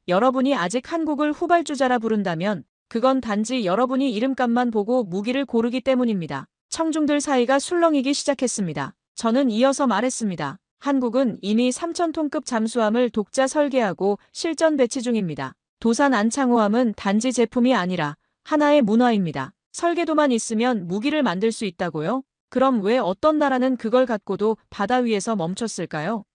여러분이 아직 한국을 후발주자라 부른다면 그건 단지 여러분이 이름값만 보고 무기를 고르기 때문입니다. 청중들 사이가 술렁이기 시작했습니다. 저는 이어서 말했습니다. 한국은 이미 3,000톤급 잠수함을 독자 설계하고 실전 배치 중입니다. 도산 안창호함은 단지 제품이 아니라 하나의 문화입니다. 설계도만 있으면 무기를 만들 수 있다고요? 그럼 왜 어떤 나라는 그걸 갖고도 바다 위에서 멈췄을까요?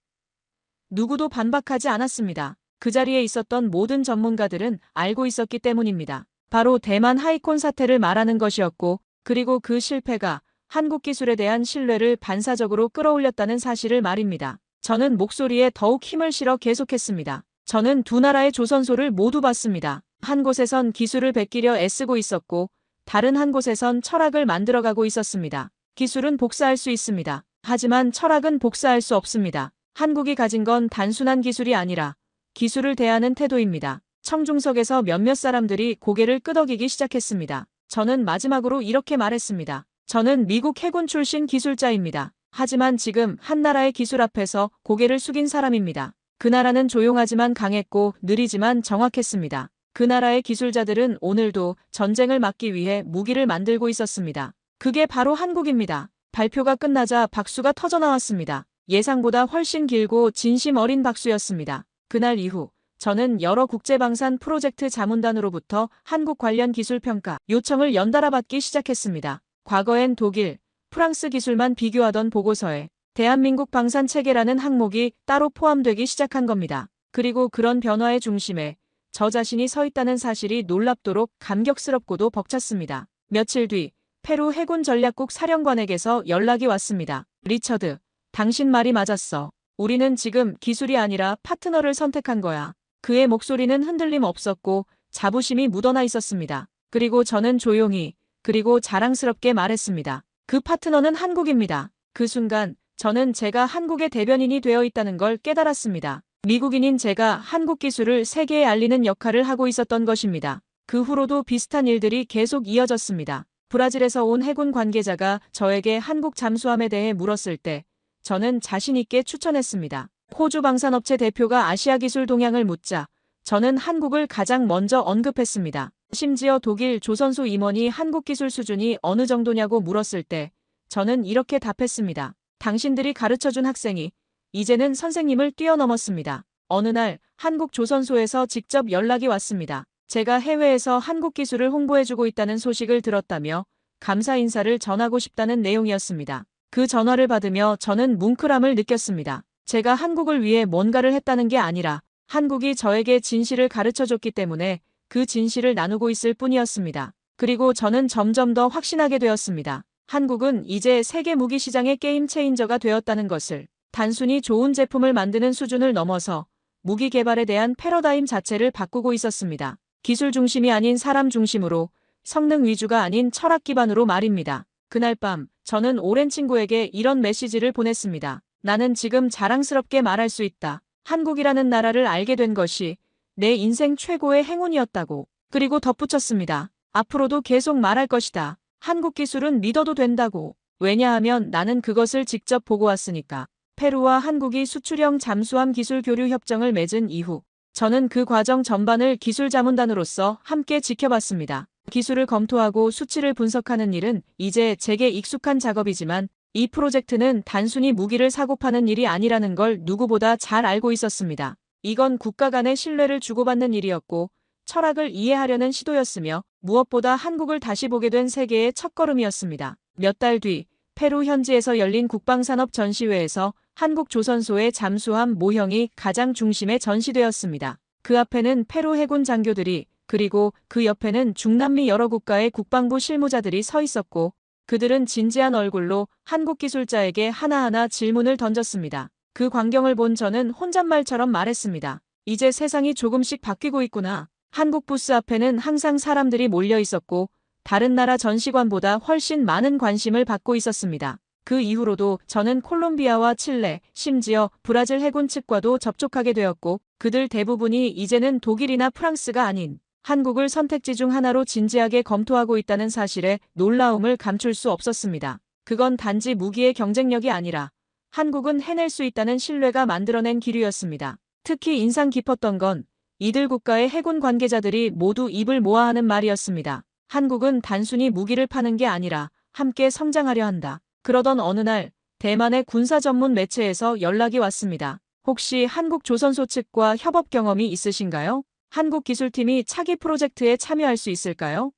누구도 반박하지 않았습니다. 그 자리에 있었던 모든 전문가들은 알고 있었기 때문입니다. 바로 대만 하이콘 사태를 말하는 것이었고, 그리고 그 실패가 한국 기술에 대한 신뢰를 반사적으로 끌어올렸다는 사실을 말입니다. 저는 목소리에 더욱 힘을 실어 계속했습니다. 저는 두 나라의 조선소를 모두 봤습니다. 한 곳에선 기술을 베끼려 애쓰고 있었고, 다른 한 곳에선 철학을 만들어가고 있었습니다. 기술은 복사할 수 있습니다. 하지만 철학은 복사할 수 없습니다. 한국이 가진 건 단순한 기술이 아니라 기술을 대하는 태도입니다. 청중석에서 몇몇 사람들이 고개를 끄덕이기 시작했습니다. 저는 마지막으로 이렇게 말했습니다. 저는 미국 해군 출신 기술자입니다. 하지만 지금 한 나라의 기술 앞에서 고개를 숙인 사람입니다. 그 나라는 조용하지만 강했고 느리지만 정확했습니다. 그 나라의 기술자들은 오늘도 전쟁을 막기 위해 무기를 만들고 있었습니다. 그게 바로 한국입니다. 발표가 끝나자 박수가 터져나왔습니다. 예상보다 훨씬 길고 진심 어린 박수였습니다. 그날 이후 저는 여러 국제방산 프로젝트 자문단으로부터 한국 관련 기술평가 요청을 연달아 받기 시작했습니다. 과거엔 독일, 프랑스 기술만 비교하던 보고서에 대한민국 방산체계라는 항목이 따로 포함되기 시작한 겁니다. 그리고 그런 변화의 중심에 저 자신이 서 있다는 사실이 놀랍도록 감격스럽고도 벅찼습니다. 며칠 뒤 페루 해군 전략국 사령관에게서 연락이 왔습니다. 리처드, 당신 말이 맞았어. 우리는 지금 기술이 아니라 파트너를 선택한 거야. 그의 목소리는 흔들림 없었고 자부심이 묻어나 있었습니다. 그리고 저는 조용히 그리고 자랑스럽게 말했습니다. 그 파트너는 한국입니다. 그 순간 저는 제가 한국의 대변인이 되어 있다는 걸 깨달았습니다. 미국인인 제가 한국 기술을 세계에 알리는 역할을 하고 있었던 것입니다. 그 후로도 비슷한 일들이 계속 이어졌습니다. 브라질에서 온 해군 관계자가 저에게 한국 잠수함에 대해 물었을 때 저는 자신 있게 추천했습니다. 호주 방산업체 대표가 아시아 기술 동향을 묻자 저는 한국을 가장 먼저 언급했습니다. 심지어 독일 조선소 임원이 한국 기술 수준이 어느 정도냐고 물었을 때 저는 이렇게 답했습니다. 당신들이 가르쳐준 학생이 이제는 선생님을 뛰어넘었습니다. 어느 날 한국 조선소에서 직접 연락이 왔습니다. 제가 해외에서 한국 기술을 홍보해주고 있다는 소식을 들었다며 감사 인사를 전하고 싶다는 내용이었습니다. 그 전화를 받으며 저는 뭉클함을 느꼈습니다. 제가 한국을 위해 뭔가를 했다는 게 아니라 한국이 저에게 진실을 가르쳐줬기 때문에 그 진실을 나누고 있을 뿐이었습니다. 그리고 저는 점점 더 확신하게 되었습니다. 한국은 이제 세계 무기 시장의 게임 체인저가 되었다는 것을. 단순히 좋은 제품을 만드는 수준을 넘어서 무기 개발에 대한 패러다임 자체를 바꾸고 있었습니다. 기술 중심이 아닌 사람 중심으로, 성능 위주가 아닌 철학 기반으로 말입니다. 그날 밤 저는 오랜 친구에게 이런 메시지를 보냈습니다. 나는 지금 자랑스럽게 말할 수 있다. 한국이라는 나라를 알게 된 것이 내 인생 최고의 행운이었다고. 그리고 덧붙였습니다. 앞으로도 계속 말할 것이다. 한국 기술은 믿어도 된다고. 왜냐하면 나는 그것을 직접 보고 왔으니까. 페루와 한국이 수출형 잠수함 기술 교류 협정을 맺은 이후 저는 그 과정 전반을 기술 자문단으로서 함께 지켜봤습니다. 기술을 검토하고 수치를 분석하는 일은 이제 제게 익숙한 작업이지만 이 프로젝트는 단순히 무기를 사고 파는 일이 아니라는 걸 누구보다 잘 알고 있었습니다. 이건 국가 간의 신뢰를 주고받는 일이었고 철학을 이해하려는 시도였으며 무엇보다 한국을 다시 보게 된 세계의 첫걸음이었습니다. 몇 달 뒤 페루 현지에서 열린 국방산업 전시회에서 한국 조선소의 잠수함 모형이 가장 중심에 전시되었습니다. 그 앞에는 페루 해군 장교들이 그리고 그 옆에는 중남미 여러 국가의 국방부 실무자들이 서 있었고 그들은 진지한 얼굴로 한국 기술자에게 하나하나 질문을 던졌습니다. 그 광경을 본 저는 혼잣말처럼 말했습니다. 이제 세상이 조금씩 바뀌고 있구나. 한국 부스 앞에는 항상 사람들이 몰려 있었고 다른 나라 전시관보다 훨씬 많은 관심을 받고 있었습니다. 그 이후로도 저는 콜롬비아와 칠레, 심지어 브라질 해군 측과도 접촉하게 되었고 그들 대부분이 이제는 독일이나 프랑스가 아닌 한국을 선택지 중 하나로 진지하게 검토하고 있다는 사실에 놀라움을 감출 수 없었습니다. 그건 단지 무기의 경쟁력이 아니라 한국은 해낼 수 있다는 신뢰가 만들어낸 기류였습니다. 특히 인상 깊었던 건 이들 국가의 해군 관계자들이 모두 입을 모아 하는 말이었습니다. 한국은 단순히 무기를 파는 게 아니라 함께 성장하려 한다. 그러던 어느 날 대만의 군사 전문 매체에서 연락이 왔습니다. 혹시 한국 조선소 측과 협업 경험이 있으신가요? 한국 기술팀이 차기 프로젝트에 참여할 수 있을까요?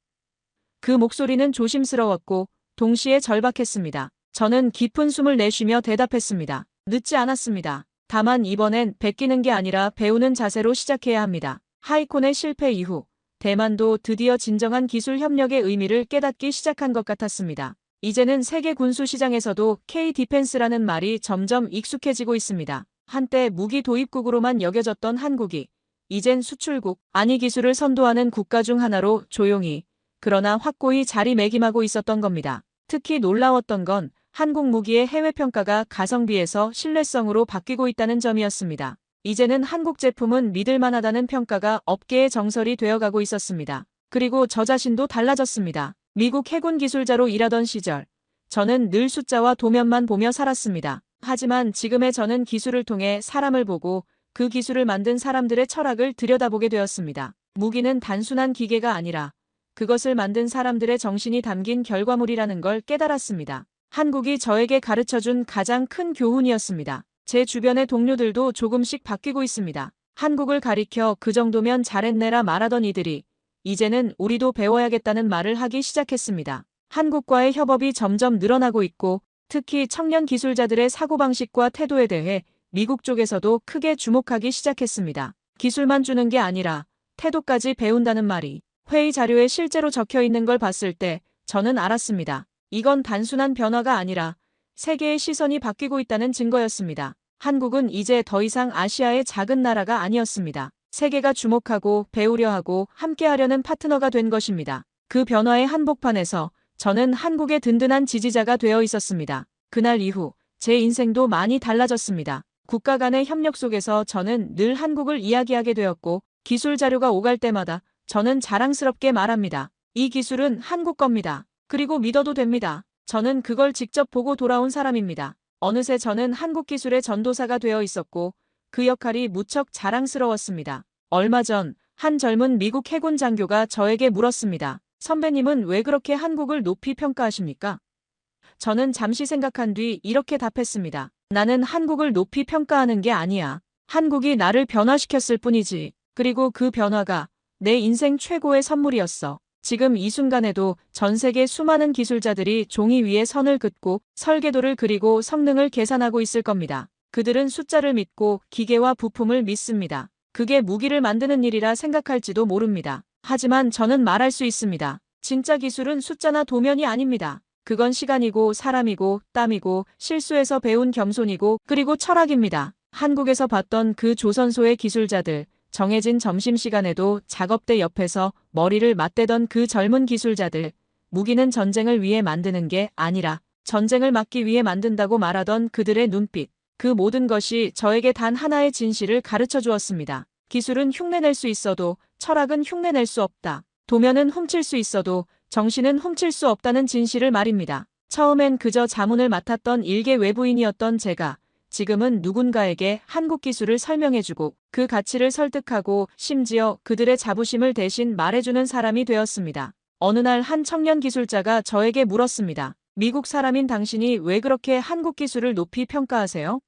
그 목소리는 조심스러웠고 동시에 절박했습니다. 저는 깊은 숨을 내쉬며 대답했습니다. 늦지 않았습니다. 다만 이번엔 베끼는 게 아니라 배우는 자세로 시작해야 합니다. 하이콘의 실패 이후 대만도 드디어 진정한 기술 협력의 의미를 깨닫기 시작한 것 같았습니다. 이제는 세계 군수 시장에서도 K-디펜스라는 말이 점점 익숙해지고 있습니다. 한때 무기 도입국으로만 여겨졌던 한국이 이젠 수출국, 아니 기술을 선도하는 국가 중 하나로 조용히 그러나 확고히 자리매김하고 있었던 겁니다. 특히 놀라웠던 건 한국 무기의 해외 평가가 가성비에서 신뢰성으로 바뀌고 있다는 점이었습니다. 이제는 한국 제품은 믿을만하다는 평가가 업계의 정설이 되어가고 있었습니다. 그리고 저 자신도 달라졌습니다. 미국 해군 기술자로 일하던 시절, 저는 늘 숫자와 도면만 보며 살았습니다. 하지만 지금의 저는 기술을 통해 사람을 보고 그 기술을 만든 사람들의 철학을 들여다보게 되었습니다. 무기는 단순한 기계가 아니라 그것을 만든 사람들의 정신이 담긴 결과물이라는 걸 깨달았습니다. 한국이 저에게 가르쳐준 가장 큰 교훈이었습니다. 제 주변의 동료들도 조금씩 바뀌고 있습니다. 한국을 가리켜 그 정도면 잘했네라 말하던 이들이 이제는 우리도 배워야겠다는 말을 하기 시작했습니다. 한국과의 협업이 점점 늘어나고 있고 특히 청년 기술자들의 사고방식과 태도에 대해 미국 쪽에서도 크게 주목하기 시작했습니다. 기술만 주는 게 아니라 태도까지 배운다는 말이 회의 자료에 실제로 적혀 있는 걸 봤을 때 저는 알았습니다. 이건 단순한 변화가 아니라 세계의 시선이 바뀌고 있다는 증거였습니다. 한국은 이제 더 이상 아시아의 작은 나라가 아니었습니다. 세계가 주목하고 배우려 하고 함께하려는 파트너가 된 것입니다. 그 변화의 한복판에서 저는 한국의 든든한 지지자가 되어 있었습니다. 그날 이후 제 인생도 많이 달라졌습니다. 국가 간의 협력 속에서 저는 늘 한국을 이야기하게 되었고 기술 자료가 오갈 때마다 저는 자랑스럽게 말합니다. 이 기술은 한국 겁니다. 그리고 믿어도 됩니다. 저는 그걸 직접 보고 돌아온 사람입니다. 어느새 저는 한국 기술의 전도사가 되어 있었고 그 역할이 무척 자랑스러웠습니다. 얼마 전 한 젊은 미국 해군 장교가 저에게 물었습니다. 선배님은 왜 그렇게 한국을 높이 평가하십니까? 저는 잠시 생각한 뒤 이렇게 답했습니다. 나는 한국을 높이 평가하는 게 아니야. 한국이 나를 변화시켰을 뿐이지. 그리고 그 변화가 내 인생 최고의 선물이었어. 지금 이 순간에도 전 세계 수많은 기술자들이 종이 위에 선을 긋고 설계도를 그리고 성능을 계산하고 있을 겁니다. 그들은 숫자를 믿고 기계와 부품을 믿습니다. 그게 무기를 만드는 일이라 생각할지도 모릅니다. 하지만 저는 말할 수 있습니다. 진짜 기술은 숫자나 도면이 아닙니다. 그건 시간이고 사람이고 땀이고 실수에서 배운 겸손이고 그리고 철학입니다. 한국에서 봤던 그 조선소의 기술자들, 정해진 점심시간에도 작업대 옆에서 머리를 맞대던 그 젊은 기술자들, 무기는 전쟁을 위해 만드는 게 아니라 전쟁을 막기 위해 만든다고 말하던 그들의 눈빛, 그 모든 것이 저에게 단 하나의 진실을 가르쳐 주었습니다. 기술은 흉내낼 수 있어도 철학은 흉내낼 수 없다. 도면은 훔칠 수 있어도 정신은 훔칠 수 없다는 진실을 말입니다. 처음엔 그저 자문을 맡았던 일개 외부인이었던 제가 지금은 누군가에게 한국 기술을 설명해주고 그 가치를 설득하고 심지어 그들의 자부심을 대신 말해주는 사람이 되었습니다. 어느 날 한 청년 기술자가 저에게 물었습니다. 미국 사람인 당신이 왜 그렇게 한국 기술을 높이 평가하세요?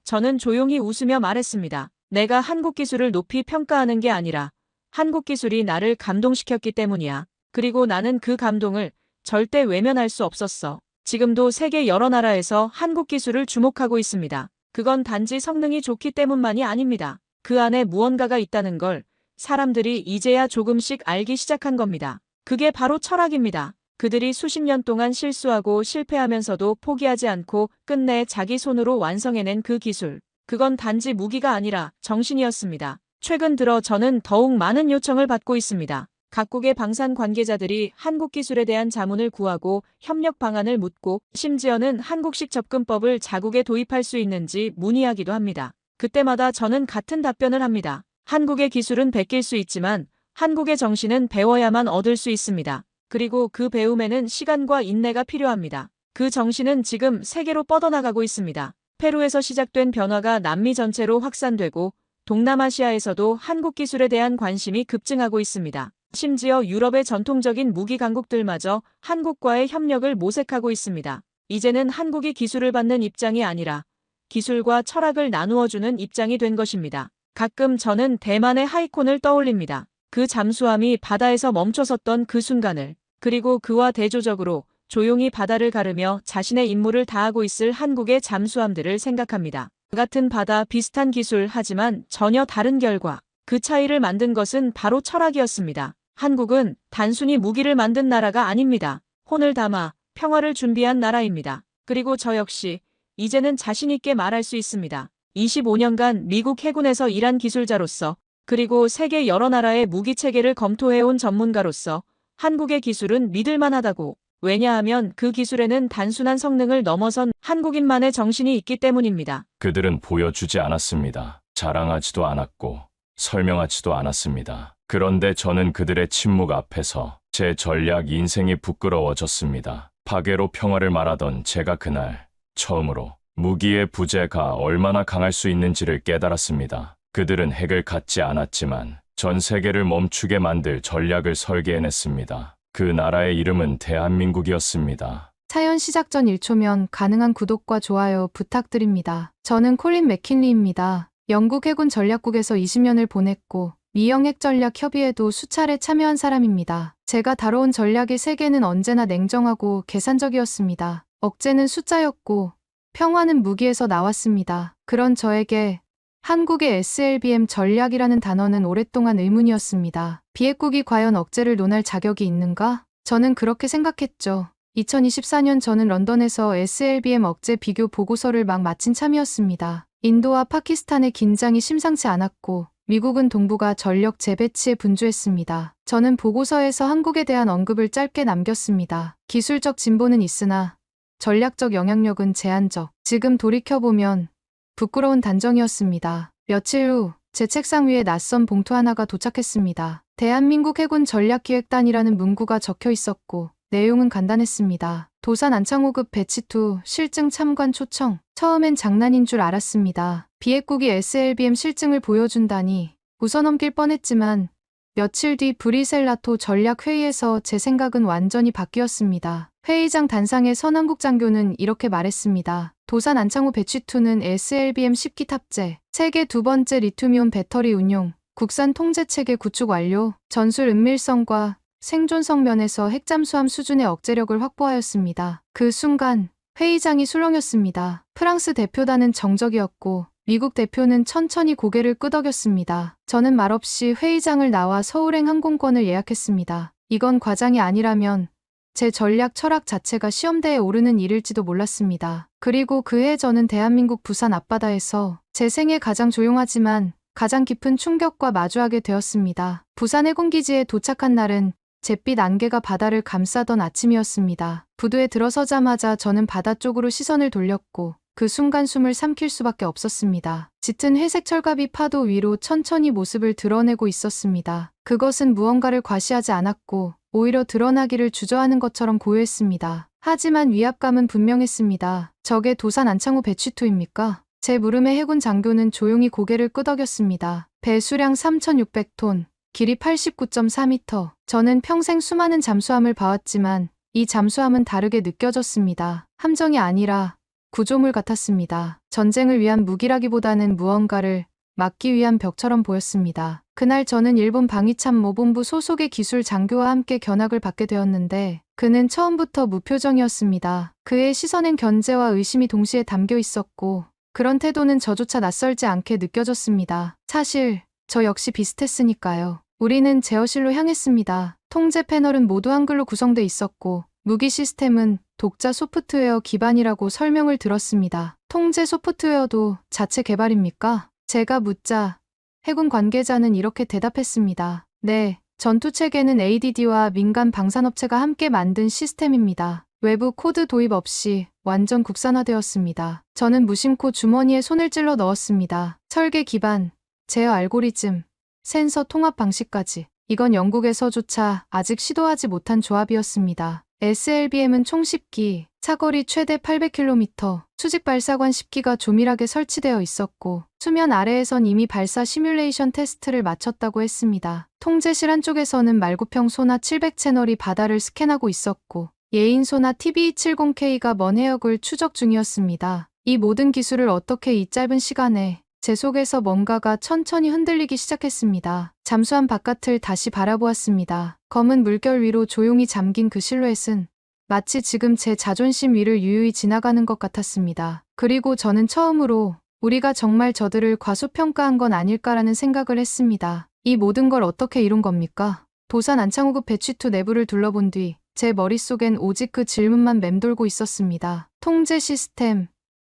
저는 조용히 웃으며 말했습니다. 내가 한국 기술을 높이 평가하는 게 아니라 한국 기술이 나를 감동시켰기 때문이야. 그리고 나는 그 감동을 절대 외면할 수 없었어. 지금도 세계 여러 나라에서 한국 기술을 주목하고 있습니다. 그건 단지 성능이 좋기 때문만이 아닙니다. 그 안에 무언가가 있다는 걸 사람들이 이제야 조금씩 알기 시작한 겁니다. 그게 바로 철학입니다. 그들이 수십 년 동안 실수하고 실패하면서도 포기하지 않고 끝내 자기 손으로 완성해낸 그 기술. 그건 단지 무기가 아니라 정신이었습니다. 최근 들어 저는 더욱 많은 요청을 받고 있습니다. 각국의 방산 관계자들이 한국 기술에 대한 자문을 구하고 협력 방안을 묻고 심지어는 한국식 접근법을 자국에 도입할 수 있는지 문의하기도 합니다. 그때마다 저는 같은 답변을 합니다. 한국의 기술은 베낄 수 있지만 한국의 정신은 배워야만 얻을 수 있습니다. 그리고 그 배움에는 시간과 인내가 필요합니다. 그 정신은 지금 세계로 뻗어나가고 있습니다. 페루에서 시작된 변화가 남미 전체로 확산되고 동남아시아에서도 한국 기술에 대한 관심이 급증하고 있습니다. 심지어 유럽의 전통적인 무기 강국들마저 한국과의 협력을 모색하고 있습니다. 이제는 한국이 기술을 받는 입장이 아니라 기술과 철학을 나누어주는 입장이 된 것입니다. 가끔 저는 대만의 하이콘을 떠올립니다. 그 잠수함이 바다에서 멈춰섰던 그 순간을, 그리고 그와 대조적으로 조용히 바다를 가르며 자신의 임무를 다하고 있을 한국의 잠수함들을 생각합니다. 같은 바다, 비슷한 기술, 하지만 전혀 다른 결과. 그 차이를 만든 것은 바로 철학이었습니다. 한국은 단순히 무기를 만든 나라가 아닙니다. 혼을 담아 평화를 준비한 나라입니다. 그리고 저 역시 이제는 자신 있게 말할 수 있습니다. 25년간 미국 해군에서 일한 기술자로서, 그리고 세계 여러 나라의 무기 체계를 검토해온 전문가로서 한국의 기술은 믿을만하다고. 왜냐하면 그 기술에는 단순한 성능을 넘어선 한국인만의 정신이 있기 때문입니다.
그들은 보여주지 않았습니다. 자랑하지도 않았고 설명하지도 않았습니다. 그런데 저는 그들의 침묵 앞에서 제 전략 인생이 부끄러워졌습니다. 파괴로 평화를 말하던 제가 그날 처음으로 무기의 부재가 얼마나 강할 수 있는지를 깨달았습니다. 그들은 핵을 갖지 않았지만 전 세계를 멈추게 만들 전략을 설계해냈습니다. 그 나라의 이름은 대한민국이었습니다.
사연 시작 전 1초면 가능한 구독과 좋아요 부탁드립니다. 저는 콜린 맥킨리입니다. 영국 해군 전략국에서 20년을 보냈고 미영 핵전략협의회도 수차례 참여한 사람입니다. 제가 다뤄온 전략의 세계는 언제나 냉정하고 계산적이었습니다. 억제는 숫자였고 평화는 무기에서 나왔습니다. 그런 저에게 한국의 SLBM 전략이라는 단어는 오랫동안 의문이었습니다. 비핵국이 과연 억제를 논할 자격이 있는가? 저는 그렇게 생각했죠. 2024년 저는 런던에서 SLBM 억제 비교 보고서를 막 마친 참이었습니다. 인도와 파키스탄의 긴장이 심상치 않았고 미국은 동북아 전력 재배치에 분주했습니다. 저는 보고서에서 한국에 대한 언급을 짧게 남겼습니다. 기술적 진보는 있으나 전략적 영향력은 제한적. 지금 돌이켜보면 부끄러운 단정이었습니다. 며칠 후 제 책상 위에 낯선 봉투 하나가 도착했습니다. 대한민국 해군 전략기획단이라는 문구가 적혀 있었고 내용은 간단했습니다. 도산 안창호급 배치2 실증 참관 초청. 처음엔 장난인 줄 알았습니다. 비핵국이 SLBM 실증을 보여준다니 웃어넘길 뻔했지만 며칠 뒤 브리셀 나토 전략회의에서 제 생각은 완전히 바뀌었습니다. 회의장 단상의 선한국 장교는 이렇게 말했습니다. 도산 안창호 배치2는 SLBM 10기 탑재, 세계 두 번째 리튬이온 배터리 운용, 국산 통제체계 구축 완료, 전술 은밀성과 생존성 면에서 핵잠수함 수준의 억제력을 확보하였습니다. 그 순간 회의장이 술렁였습니다. 프랑스 대표단은 정적이었고 미국 대표는 천천히 고개를 끄덕였습니다. 저는 말없이 회의장을 나와 서울행 항공권을 예약했습니다. 이건 과장이 아니라면 제 전략 철학 자체가 시험대에 오르는 일일지도 몰랐습니다. 그리고 그해 저는 대한민국 부산 앞바다에서 제 생애 가장 조용하지만 가장 깊은 충격과 마주하게 되었습니다. 부산 해군기지에 도착한 날은 잿빛 안개가 바다를 감싸던 아침이었습니다. 부두에 들어서자마자 저는 바다 쪽으로 시선을 돌렸고 그 순간 숨을 삼킬 수밖에 없었습니다. 짙은 회색 철갑이 파도 위로 천천히 모습을 드러내고 있었습니다. 그것은 무언가를 과시하지 않았고 오히려 드러나기를 주저하는 것처럼 고요했습니다. 하지만 위압감은 분명했습니다. 저게 도산 안창호 배치2입니까? 제 물음에 해군 장교는 조용히 고개를 끄덕였습니다. 배수량 3,600톤, 길이 89.4m. 저는 평생 수많은 잠수함을 봐왔지만 이 잠수함은 다르게 느껴졌습니다. 함정이 아니라 구조물 같았습니다. 전쟁을 위한 무기라기보다는 무언가를 막기 위한 벽처럼 보였습니다. 그날 저는 일본 방위참모본부 소속의 기술 장교와 함께 견학을 받게 되었는데 그는 처음부터 무표정이었습니다. 그의 시선엔 견제와 의심이 동시에 담겨 있었고 그런 태도는 저조차 낯설지 않게 느껴졌습니다. 사실 저 역시 비슷했으니까요. 우리는 제어실로 향했습니다. 통제 패널은 모두 한글로 구성돼 있었고 무기 시스템은 독자 소프트웨어 기반이라고 설명을 들었습니다. 통제 소프트웨어도 자체 개발입니까? 제가 묻자 해군 관계자는 이렇게 대답했습니다. 네, 전투체계는 ADD와 민간 방산업체가 함께 만든 시스템입니다. 외부 코드 도입 없이 완전 국산화되었습니다. 저는 무심코 주머니에 손을 찔러 넣었습니다. 설계 기반, 제어 알고리즘, 센서 통합 방식까지. 이건 영국에서조차 아직 시도하지 못한 조합이었습니다. SLBM은 총 10기, 사거리 최대 800km, 수직 발사관 10기가 조밀하게 설치되어 있었고 수면 아래에선 이미 발사 시뮬레이션 테스트를 마쳤다고 했습니다. 통제실 한쪽에서는 말구평 소나 700채널이 바다를 스캔하고 있었고 예인 소나 TB270K가 먼 해역을 추적 중이었습니다. 이 모든 기술을 어떻게 이 짧은 시간에 제 속에서 뭔가가 천천히 흔들리기 시작했습니다. 잠수함 바깥을 다시 바라보았습니다. 검은 물결 위로 조용히 잠긴 그 실루엣은 마치 지금 제 자존심 위를 유유히 지나가는 것 같았습니다. 그리고 저는 처음으로 우리가 정말 저들을 과소평가한 건 아닐까라는 생각을 했습니다. 이 모든 걸 어떻게 이룬 겁니까? 도산 안창호급 배치2 내부를 둘러본 뒤 제 머릿속엔 오직 그 질문만 맴돌고 있었습니다. 통제 시스템,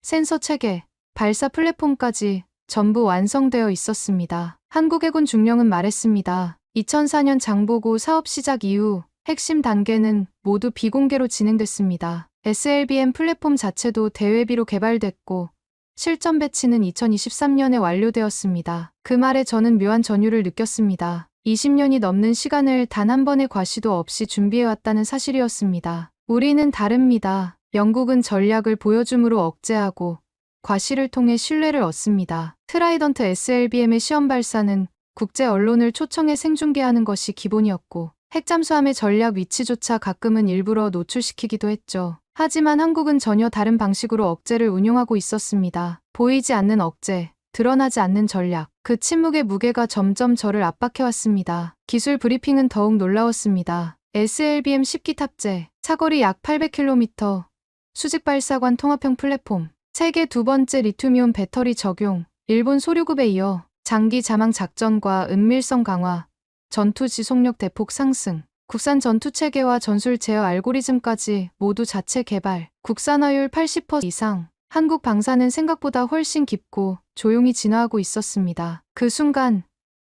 센서 체계, 발사 플랫폼까지 전부 완성되어 있었습니다. 한국해군 중령은 말했습니다. 2004년 장보고 사업 시작 이후 핵심 단계는 모두 비공개로 진행됐습니다. SLBM 플랫폼 자체도 대외비로 개발됐고 실전 배치는 2023년에 완료되었습니다. 그 말에 저는 묘한 전율을 느꼈습니다. 20년이 넘는 시간을 단 한 번의 과시도 없이 준비해왔다는 사실이었습니다. 우리는 다릅니다. 영국은 전략을 보여줌으로 억제하고 과시를 통해 신뢰를 얻습니다. 트라이던트 SLBM의 시험 발사는 국제 언론을 초청해 생중계하는 것이 기본이었고 핵잠수함의 전략 위치조차 가끔은 일부러 노출시키기도 했죠. 하지만 한국은 전혀 다른 방식으로 억제를 운용하고 있었습니다. 보이지 않는 억제, 드러나지 않는 전략. 그 침묵의 무게가 점점 저를 압박해왔습니다. 기술 브리핑은 더욱 놀라웠습니다. SLBM 10기 탑재, 사거리 약 800km, 수직 발사관 통합형 플랫폼, 세계 두 번째 리튬이온 배터리 적용, 일본 소류급에 이어 장기 자망 작전과 은밀성 강화, 전투 지속력 대폭 상승, 국산 전투 체계와 전술 제어 알고리즘까지 모두 자체 개발, 국산화율 80% 이상. 한국 방사는 생각보다 훨씬 깊고 조용히 진화하고 있었습니다. 그 순간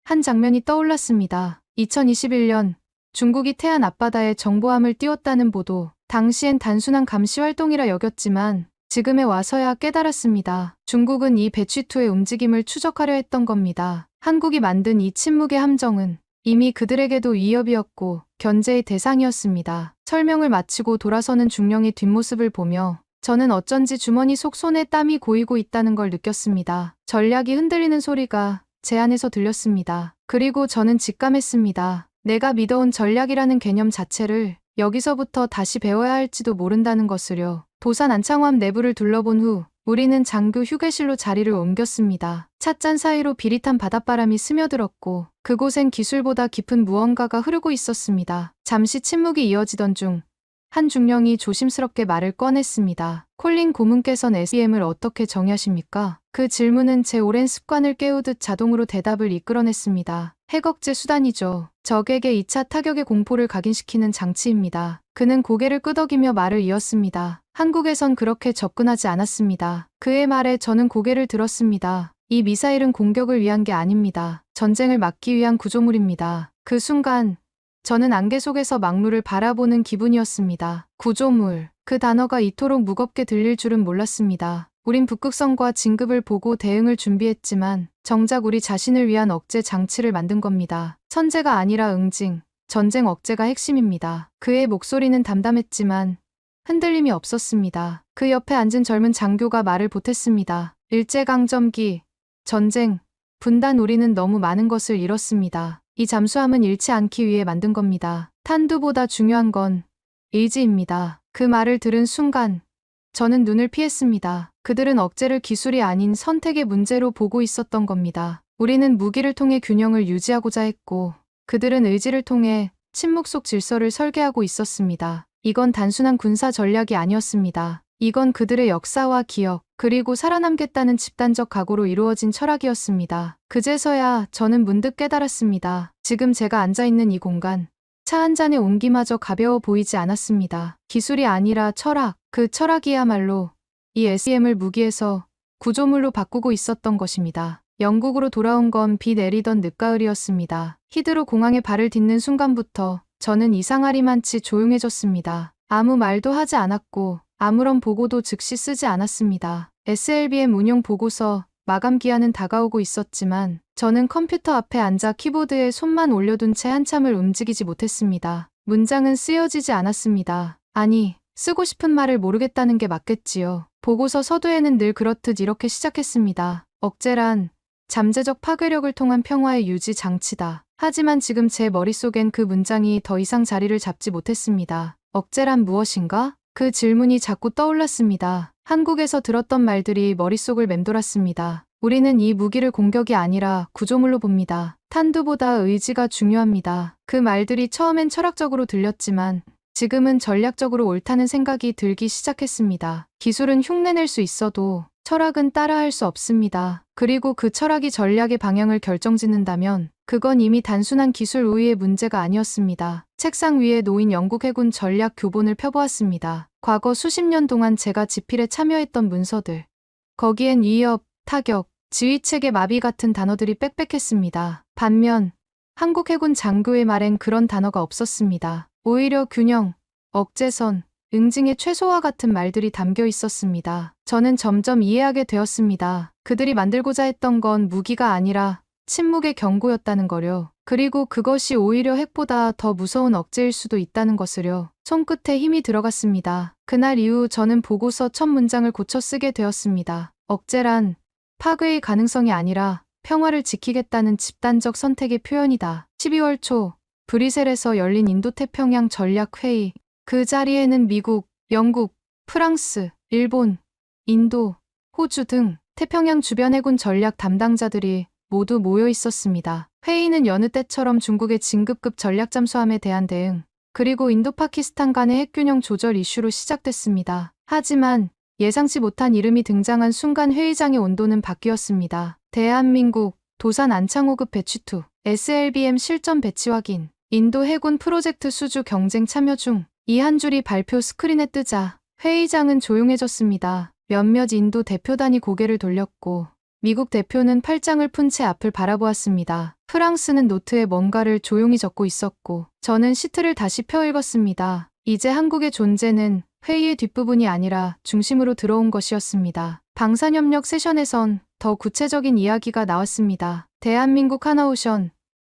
한 장면이 떠올랐습니다. 2021년 중국이 태안 앞바다에 정보함을 띄웠다는 보도. 당시엔 단순한 감시 활동이라 여겼지만 지금에 와서야 깨달았습니다. 중국은 이 배치2의 움직임을 추적하려 했던 겁니다. 한국이 만든 이 침묵의 함정은 이미 그들에게도 위협이었고 견제의 대상이었습니다. 설명을 마치고 돌아서는 중령의 뒷모습을 보며 저는 어쩐지 주머니 속 손에 땀이 고이고 있다는 걸 느꼈습니다. 전략이 흔들리는 소리가 제 안에서 들렸습니다. 그리고 저는 직감했습니다. 내가 믿어온 전략이라는 개념 자체를 여기서부터 다시 배워야 할지도 모른다는 것을요. 도산 안창호함 내부를 둘러본 후 우리는 장교 휴게실로 자리를 옮겼습니다. 찻잔 사이로 비릿한 바닷바람이 스며들었고 그곳엔 기술보다 깊은 무언가가 흐르고 있었습니다. 잠시 침묵이 이어지던 중 한 중령이 조심스럽게 말을 꺼냈습니다. 콜린 고문께서는 SBM을 어떻게 정의하십니까? 그 질문은 제 오랜 습관을 깨우듯 자동으로 대답을 이끌어냈습니다. 핵억제 수단이죠. 적에게 2차 타격의 공포를 각인시키는 장치입니다. 그는 고개를 끄덕이며 말을 이었습니다. 한국에선 그렇게 접근하지 않았습니다. 그의 말에 저는 고개를 들었습니다. 이 미사일은 공격을 위한 게 아닙니다. 전쟁을 막기 위한 구조물입니다. 그 순간 저는 안개 속에서 막루를 바라보는 기분이었습니다. 구조물. 그 단어가 이토록 무겁게 들릴 줄은 몰랐습니다. 우린 북극성과 진급을 보고 대응을 준비했지만 정작 우리 자신을 위한 억제 장치를 만든 겁니다. 선제가 아니라 응징, 전쟁 억제가 핵심입니다. 그의 목소리는 담담했지만 흔들림이 없었습니다. 그 옆에 앉은 젊은 장교가 말을 보탰습니다. 일제강점기, 전쟁, 분단 우리는 너무 많은 것을 잃었습니다. 이 잠수함은 잃지 않기 위해 만든 겁니다. 탄두보다 중요한 건 의지입니다. 그 말을 들은 순간 저는 눈을 피했습니다. 그들은 억제를 기술이 아닌 선택의 문제로 보고 있었던 겁니다. 우리는 무기를 통해 균형을 유지하고자 했고 그들은 의지를 통해 침묵 속 질서를 설계하고 있었습니다. 이건 단순한 군사 전략이 아니었습니다. 이건 그들의 역사와 기억, 그리고 살아남겠다는 집단적 각오로 이루어진 철학이었습니다. 그제서야 저는 문득 깨달았습니다. 지금 제가 앉아있는 이 공간, 차 한 잔의 온기마저 가벼워 보이지 않았습니다. 기술이 아니라 철학, 그 철학이야말로 이 SEM을 무기에서 구조물로 바꾸고 있었던 것입니다. 영국으로 돌아온 건 비 내리던 늦가을이었습니다. 히드로 공항에 발을 딛는 순간부터 저는 이상하리만치 조용해졌습니다. 아무 말도 하지 않았고 아무런 보고도 즉시 쓰지 않았습니다. SLBM 운용 보고서 마감 기한은 다가오고 있었지만 저는 컴퓨터 앞에 앉아 키보드에 손만 올려둔 채 한참을 움직이지 못했습니다. 문장은 쓰여지지 않았습니다. 아니, 쓰고 싶은 말을 모르겠다는 게 맞겠지요. 보고서 서두에는 늘 그렇듯 이렇게 시작했습니다. 억제란 잠재적 파괴력을 통한 평화의 유지 장치다. 하지만 지금 제 머릿속엔 그 문장이 더 이상 자리를 잡지 못했습니다. 억제란 무엇인가? 그 질문이 자꾸 떠올랐습니다. 한국에서 들었던 말들이 머릿속을 맴돌았습니다. 우리는 이 무기를 공격이 아니라 구조물로 봅니다. 탄두보다 의지가 중요합니다. 그 말들이 처음엔 철학적으로 들렸지만 지금은 전략적으로 옳다는 생각이 들기 시작했습니다. 기술은 흉내낼 수 있어도 철학은 따라할 수 없습니다. 그리고 그 철학이 전략의 방향을 결정짓는다면 그건 이미 단순한 기술 우위의 문제가 아니었습니다. 책상 위에 놓인 영국 해군 전략 교본을 펴보았습니다. 과거 수십 년 동안 제가 지필에 참여했던 문서들. 거기엔 위협, 타격, 지휘체계 마비 같은 단어들이 빽빽했습니다. 반면 한국 해군 장교의 말엔 그런 단어가 없었습니다. 오히려 균형, 억제선, 응징의 최소화 같은 말들이 담겨 있었습니다. 저는 점점 이해하게 되었습니다. 그들이 만들고자 했던 건 무기가 아니라 침묵의 경고였다는 거려. 그리고 그것이 오히려 핵보다 더 무서운 억제일 수도 있다는 것을요. 손끝에 힘이 들어갔습니다. 그날 이후 저는 보고서 첫 문장을 고쳐 쓰게 되었습니다. 억제란 파괴의 가능성이 아니라 평화를 지키겠다는 집단적 선택의 표현이다. 12월 초 브뤼셀에서 열린 인도태평양 전략회의. 그 자리에는 미국, 영국, 프랑스, 일본, 인도, 호주 등 태평양 주변 해군 전략 담당자들이 모두 모여 있었습니다. 회의는 여느 때처럼 중국의 진급급 전략 잠수함에 대한 대응, 그리고 인도파키스탄 간의 핵균형 조절 이슈로 시작됐습니다. 하지만 예상치 못한 이름이 등장한 순간 회의장의 온도는 바뀌었습니다. 대한민국, 도산 안창호급 배치2, SLBM 실전 배치 확인, 인도 해군 프로젝트 수주 경쟁 참여 중. 이 한 줄이 발표 스크린에 뜨자 회의장은 조용해졌습니다. 몇몇 인도 대표단이 고개를 돌렸고 미국 대표는 팔짱을 푼 채 앞을 바라보았습니다. 프랑스는 노트에 뭔가를 조용히 적고 있었고 저는 시트를 다시 펴 읽었습니다. 이제 한국의 존재는 회의의 뒷부분이 아니라 중심으로 들어온 것이었습니다. 방산협력 세션에선 더 구체적인 이야기가 나왔습니다. 대한민국 하나오션,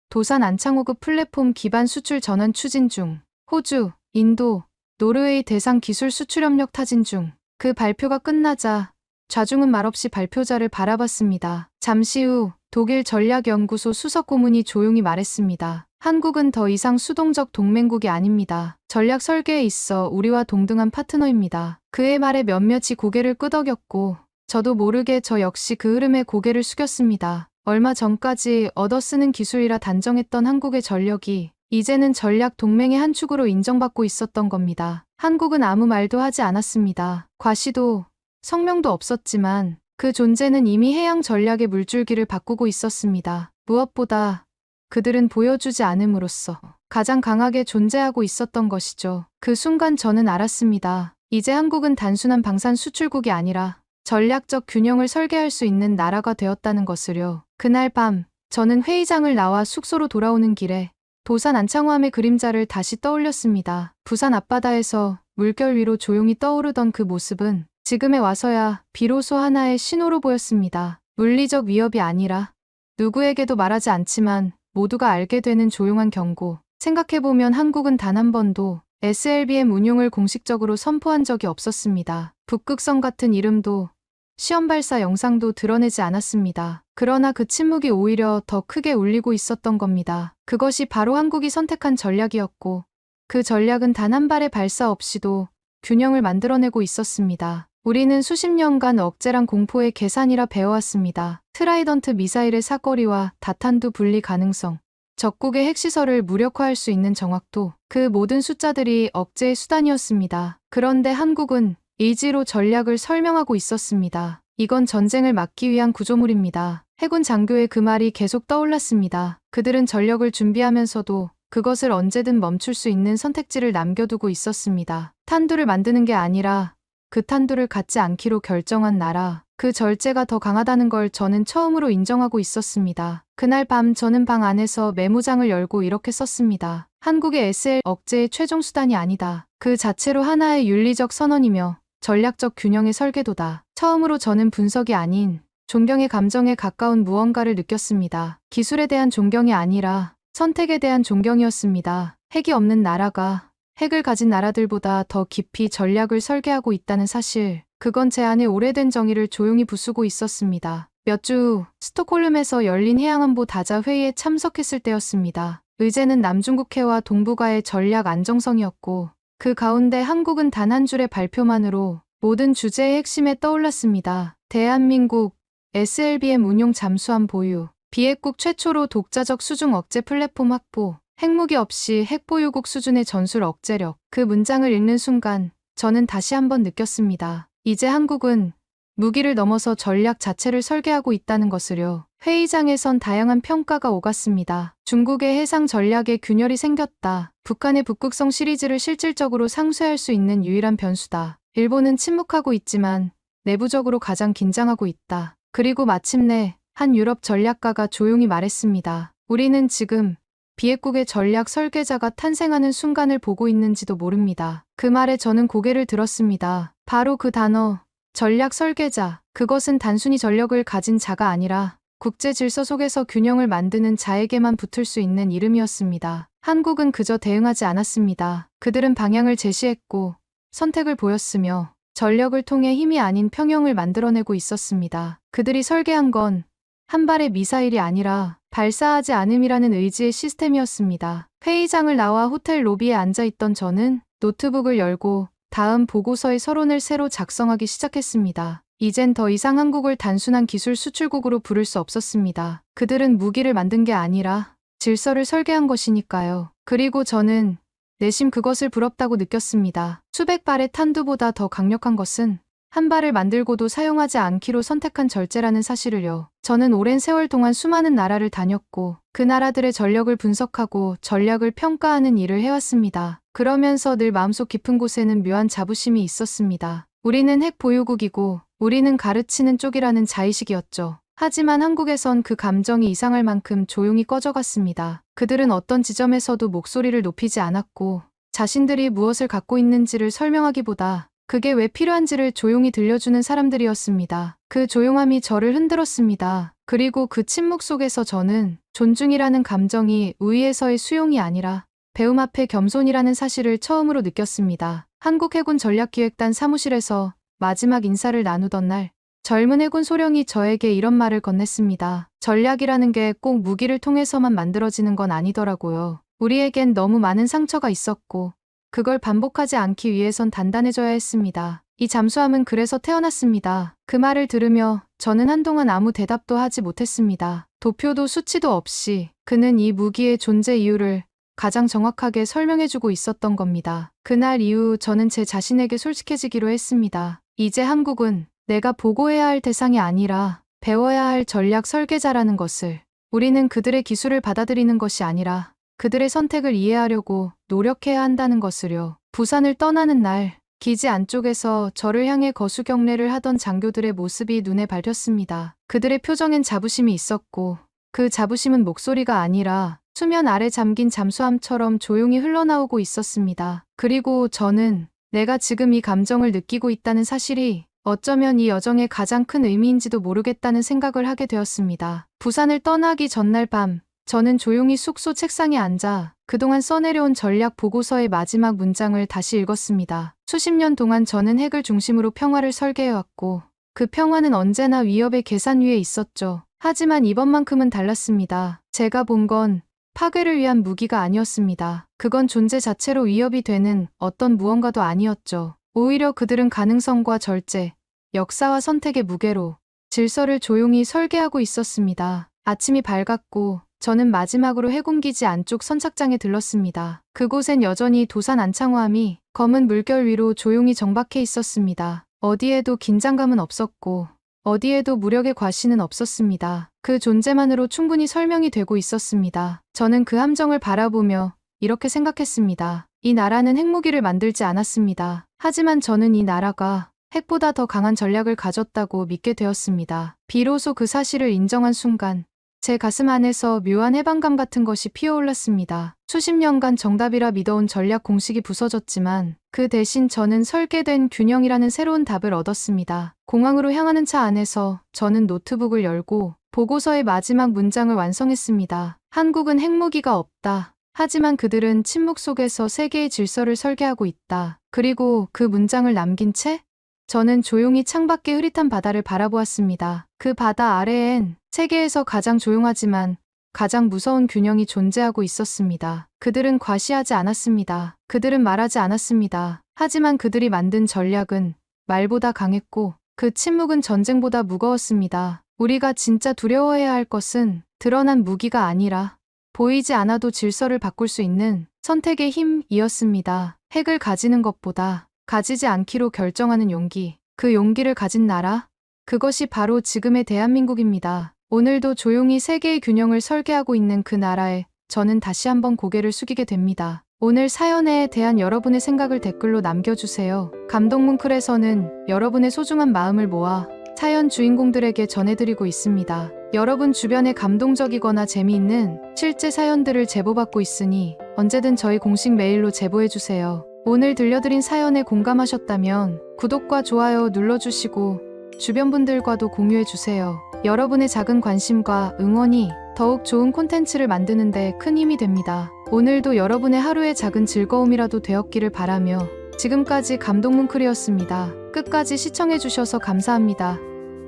도산 안창호급 플랫폼 기반 수출 전환 추진 중. 호주, 인도, 노르웨이 대상 기술 수출 협력 타진 중. 그 발표가 끝나자 좌중은 말없이 발표자를 바라봤습니다. 잠시 후 독일 전략연구소 수석 고문이 조용히 말했습니다. 한국은 더 이상 수동적 동맹국이 아닙니다. 전략 설계에 있어 우리와 동등한 파트너입니다. 그의 말에 몇몇이 고개를 끄덕였고 저도 모르게 저 역시 그 흐름에 고개를 숙였습니다. 얼마 전까지 얻어쓰는 기술이라 단정했던 한국의 전력이 이제는 전략 동맹의 한 축으로 인정받고 있었던 겁니다. 한국은 아무 말도 하지 않았습니다. 과시도, 성명도 없었지만 그 존재는 이미 해양 전략의 물줄기를 바꾸고 있었습니다. 무엇보다 그들은 보여주지 않음으로써 가장 강하게 존재하고 있었던 것이죠. 그 순간 저는 알았습니다. 이제 한국은 단순한 방산 수출국이 아니라 전략적 균형을 설계할 수 있는 나라가 되었다는 것을요. 그날 밤 저는 회의장을 나와 숙소로 돌아오는 길에 도산 안창호함의 그림자를 다시 떠올렸습니다. 부산 앞바다에서 물결 위로 조용히 떠오르던 그 모습은 지금에 와서야 비로소 하나의 신호로 보였습니다. 물리적 위협이 아니라 누구에게도 말하지 않지만 모두가 알게 되는 조용한 경고. 생각해보면 한국은 단 한 번도 SLBM 운용을 공식적으로 선포한 적이 없었습니다. 북극성 같은 이름도 시험 발사 영상도 드러내지 않았습니다. 그러나 그 침묵이 오히려 더 크게 울리고 있었던 겁니다. 그것이 바로 한국이 선택한 전략이었고 그 전략은 단 한 발의 발사 없이도 균형을 만들어내고 있었습니다. 우리는 수십 년간 억제랑 공포의 계산이라 배워왔습니다. 트라이던트 미사일의 사거리와 다탄두 분리 가능성, 적국의 핵시설을 무력화할 수 있는 정확도, 그 모든 숫자들이 억제의 수단이었습니다. 그런데 한국은 의지로 전략을 설명하고 있었습니다. 이건 전쟁을 막기 위한 구조물입니다. 해군 장교의 그 말이 계속 떠올랐습니다. 그들은 전력을 준비하면서도 그것을 언제든 멈출 수 있는 선택지를 남겨두고 있었습니다. 탄두를 만드는 게 아니라 그 탄두를 갖지 않기로 결정한 나라, 그 절제가 더 강하다는 걸 저는 처음으로 인정하고 있었습니다. 그날 밤 저는 방 안에서 메모장을 열고 이렇게 썼습니다. 한국의 SL 억제의 최종 수단이 아니다. 그 자체로 하나의 윤리적 선언이며 전략적 균형의 설계도다. 처음으로 저는 분석이 아닌 존경의 감정에 가까운 무언가를 느꼈습니다. 기술에 대한 존경이 아니라 선택에 대한 존경이었습니다. 핵이 없는 나라가 핵을 가진 나라들보다 더 깊이 전략을 설계하고 있다는 사실, 그건 제 안에 오래된 정의를 조용히 부수고 있었습니다. 몇 주 후 스톡홀름에서 열린 해양안보 다자 회의에 참석했을 때였습니다. 의제는 남중국해와 동북아의 전략 안정성이었고 그 가운데 한국은 단 한 줄의 발표만으로 모든 주제의 핵심에 떠올랐습니다. 대한민국 SLBM 운용 잠수함 보유, 비핵국 최초로 독자적 수중 억제 플랫폼 확보, 핵무기 없이 핵보유국 수준의 전술 억제력. 그 문장을 읽는 순간 저는 다시 한번 느꼈습니다. 이제 한국은 무기를 넘어서 전략 자체를 설계하고 있다는 것을요. 회의장에선 다양한 평가가 오갔습니다. 중국의 해상 전략에 균열이 생겼다. 북한의 북극성 시리즈를 실질적으로 상쇄할 수 있는 유일한 변수다. 일본은 침묵하고 있지만 내부적으로 가장 긴장하고 있다. 그리고 마침내 한 유럽 전략가가 조용히 말했습니다. 우리는 지금 비핵국의 전략 설계자가 탄생하는 순간을 보고 있는지도 모릅니다. 그 말에 저는 고개를 들었습니다. 바로 그 단어, 전략 설계자. 그것은 단순히 전력을 가진 자가 아니라 국제 질서 속에서 균형을 만드는 자에게만 붙을 수 있는 이름이었습니다. 한국은 그저 대응하지 않았습니다. 그들은 방향을 제시했고 선택을 보였으며 전력을 통해 힘이 아닌 평형을 만들어내고 있었습니다. 그들이 설계한 건 한 발의 미사일이 아니라 발사하지 않음이라는 의지의 시스템이었습니다. 회의장을 나와 호텔 로비에 앉아있던 저는 노트북을 열고 다음 보고서의 서론을 새로 작성하기 시작했습니다. 이젠 더 이상 한국을 단순한 기술 수출국으로 부를 수 없었습니다. 그들은 무기를 만든 게 아니라 질서를 설계한 것이니까요. 그리고 저는 내심 그것을 부럽다고 느꼈습니다. 수백 발의 탄두보다 더 강력한 것은 한 발을 만들고도 사용하지 않기로 선택한 절제라는 사실을요. 저는 오랜 세월 동안 수많은 나라를 다녔고 그 나라들의 전력을 분석하고 전략을 평가하는 일을 해왔습니다. 그러면서 늘 마음속 깊은 곳에는 묘한 자부심이 있었습니다. 우리는 핵 보유국이고 우리는 가르치는 쪽이라는 자의식이었죠. 하지만 한국에선 그 감정이 이상할 만큼 조용히 꺼져갔습니다. 그들은 어떤 지점에서도 목소리를 높이지 않았고 자신들이 무엇을 갖고 있는지를 설명하기보다 그게 왜 필요한지를 조용히 들려주는 사람들이었습니다. 그 조용함이 저를 흔들었습니다. 그리고 그 침묵 속에서 저는 존중이라는 감정이 우위에서의 수용이 아니라 배움 앞에 겸손이라는 사실을 처음으로 느꼈습니다. 한국해군 전략기획단 사무실에서 마지막 인사를 나누던 날, 젊은 해군 소령이 저에게 이런 말을 건넸습니다. 전략이라는 게 꼭 무기를 통해서만 만들어지는 건 아니더라고요. 우리에겐 너무 많은 상처가 있었고 그걸 반복하지 않기 위해선 단단해져야 했습니다. 이 잠수함은 그래서 태어났습니다. 그 말을 들으며 저는 한동안 아무 대답도 하지 못했습니다. 도표도 수치도 없이 그는 이 무기의 존재 이유를 가장 정확하게 설명해주고 있었던 겁니다. 그날 이후 저는 제 자신에게 솔직해지기로 했습니다. 이제 한국은 내가 보고해야 할 대상이 아니라 배워야 할 전략 설계자라는 것을. 우리는 그들의 기술을 받아들이는 것이 아니라 그들의 선택을 이해하려고 노력해야 한다는 것을요. 부산을 떠나는 날, 기지 안쪽에서 저를 향해 거수 경례를 하던 장교들의 모습이 눈에 밟혔습니다. 그들의 표정엔 자부심이 있었고 그 자부심은 목소리가 아니라 수면 아래 잠긴 잠수함처럼 조용히 흘러나오고 있었습니다. 그리고 저는 내가 지금 이 감정을 느끼고 있다는 사실이 어쩌면 이 여정의 가장 큰 의미인지도 모르겠다는 생각을 하게 되었습니다. 부산을 떠나기 전날 밤, 저는 조용히 숙소 책상에 앉아 그동안 써내려온 전략 보고서의 마지막 문장을 다시 읽었습니다. 수십 년 동안 저는 핵을 중심으로 평화를 설계해왔고 그 평화는 언제나 위협의 계산 위에 있었죠. 하지만 이번만큼은 달랐습니다. 제가 본 건 파괴를 위한 무기가 아니었습니다. 그건 존재 자체로 위협이 되는 어떤 무언가도 아니었죠. 오히려 그들은 가능성과 절제, 역사와 선택의 무게로 질서를 조용히 설계하고 있었습니다. 아침이 밝았고 저는 마지막으로 해군기지 안쪽 선착장에 들렀습니다. 그곳엔 여전히 도산 안창호함이 검은 물결 위로 조용히 정박해 있었습니다. 어디에도 긴장감은 없었고 어디에도 무력의 과시는 없었습니다. 그 존재만으로 충분히 설명이 되고 있었습니다. 저는 그 함정을 바라보며 이렇게 생각했습니다. 이 나라는 핵무기를 만들지 않았습니다. 하지만 저는 이 나라가 핵보다 더 강한 전략을 가졌다고 믿게 되었습니다. 비로소 그 사실을 인정한 순간 제 가슴 안에서 묘한 해방감 같은 것이 피어올랐습니다. 수십 년간 정답이라 믿어온 전략 공식이 부서졌지만 그 대신 저는 설계된 균형이라는 새로운 답을 얻었습니다. 공항으로 향하는 차 안에서 저는 노트북을 열고 보고서의 마지막 문장을 완성했습니다. 한국은 핵무기가 없다. 하지만 그들은 침묵 속에서 세계의 질서를 설계하고 있다. 그리고 그 문장을 남긴 채 저는 조용히 창밖의 흐릿한 바다를 바라보았습니다. 그 바다 아래엔 세계에서 가장 조용하지만 가장 무서운 균형이 존재하고 있었습니다. 그들은 과시하지 않았습니다. 그들은 말하지 않았습니다. 하지만 그들이 만든 전략은 말보다 강했고 그 침묵은 전쟁보다 무거웠습니다. 우리가 진짜 두려워해야 할 것은 드러난 무기가 아니라 보이지 않아도 질서를 바꿀 수 있는 선택의 힘이었습니다. 핵을 가지는 것보다 가지지 않기로 결정하는 용기. 그 용기를 가진 나라? 그것이 바로 지금의 대한민국입니다. 오늘도 조용히 세계의 균형을 설계하고 있는 그 나라에 저는 다시 한번 고개를 숙이게 됩니다. 오늘 사연에 대한 여러분의 생각을 댓글로 남겨주세요. 감동뭉클에서는 여러분의 소중한 마음을 모아 사연 주인공들에게 전해드리고 있습니다. 여러분 주변에 감동적이거나 재미있는 실제 사연들을 제보받고 있으니 언제든 저희 공식 메일로 제보해주세요. 오늘 들려드린 사연에 공감하셨다면 구독과 좋아요 눌러주시고 주변 분들과도 공유해주세요. 여러분의 작은 관심과 응원이 더욱 좋은 콘텐츠를 만드는 데 큰 힘이 됩니다. 오늘도 여러분의 하루의 작은 즐거움이라도 되었기를 바라며 지금까지 감동뭉클이었습니다. 끝까지 시청해주셔서 감사합니다.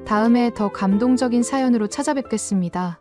다음에 더 감동적인 사연으로 찾아뵙겠습니다.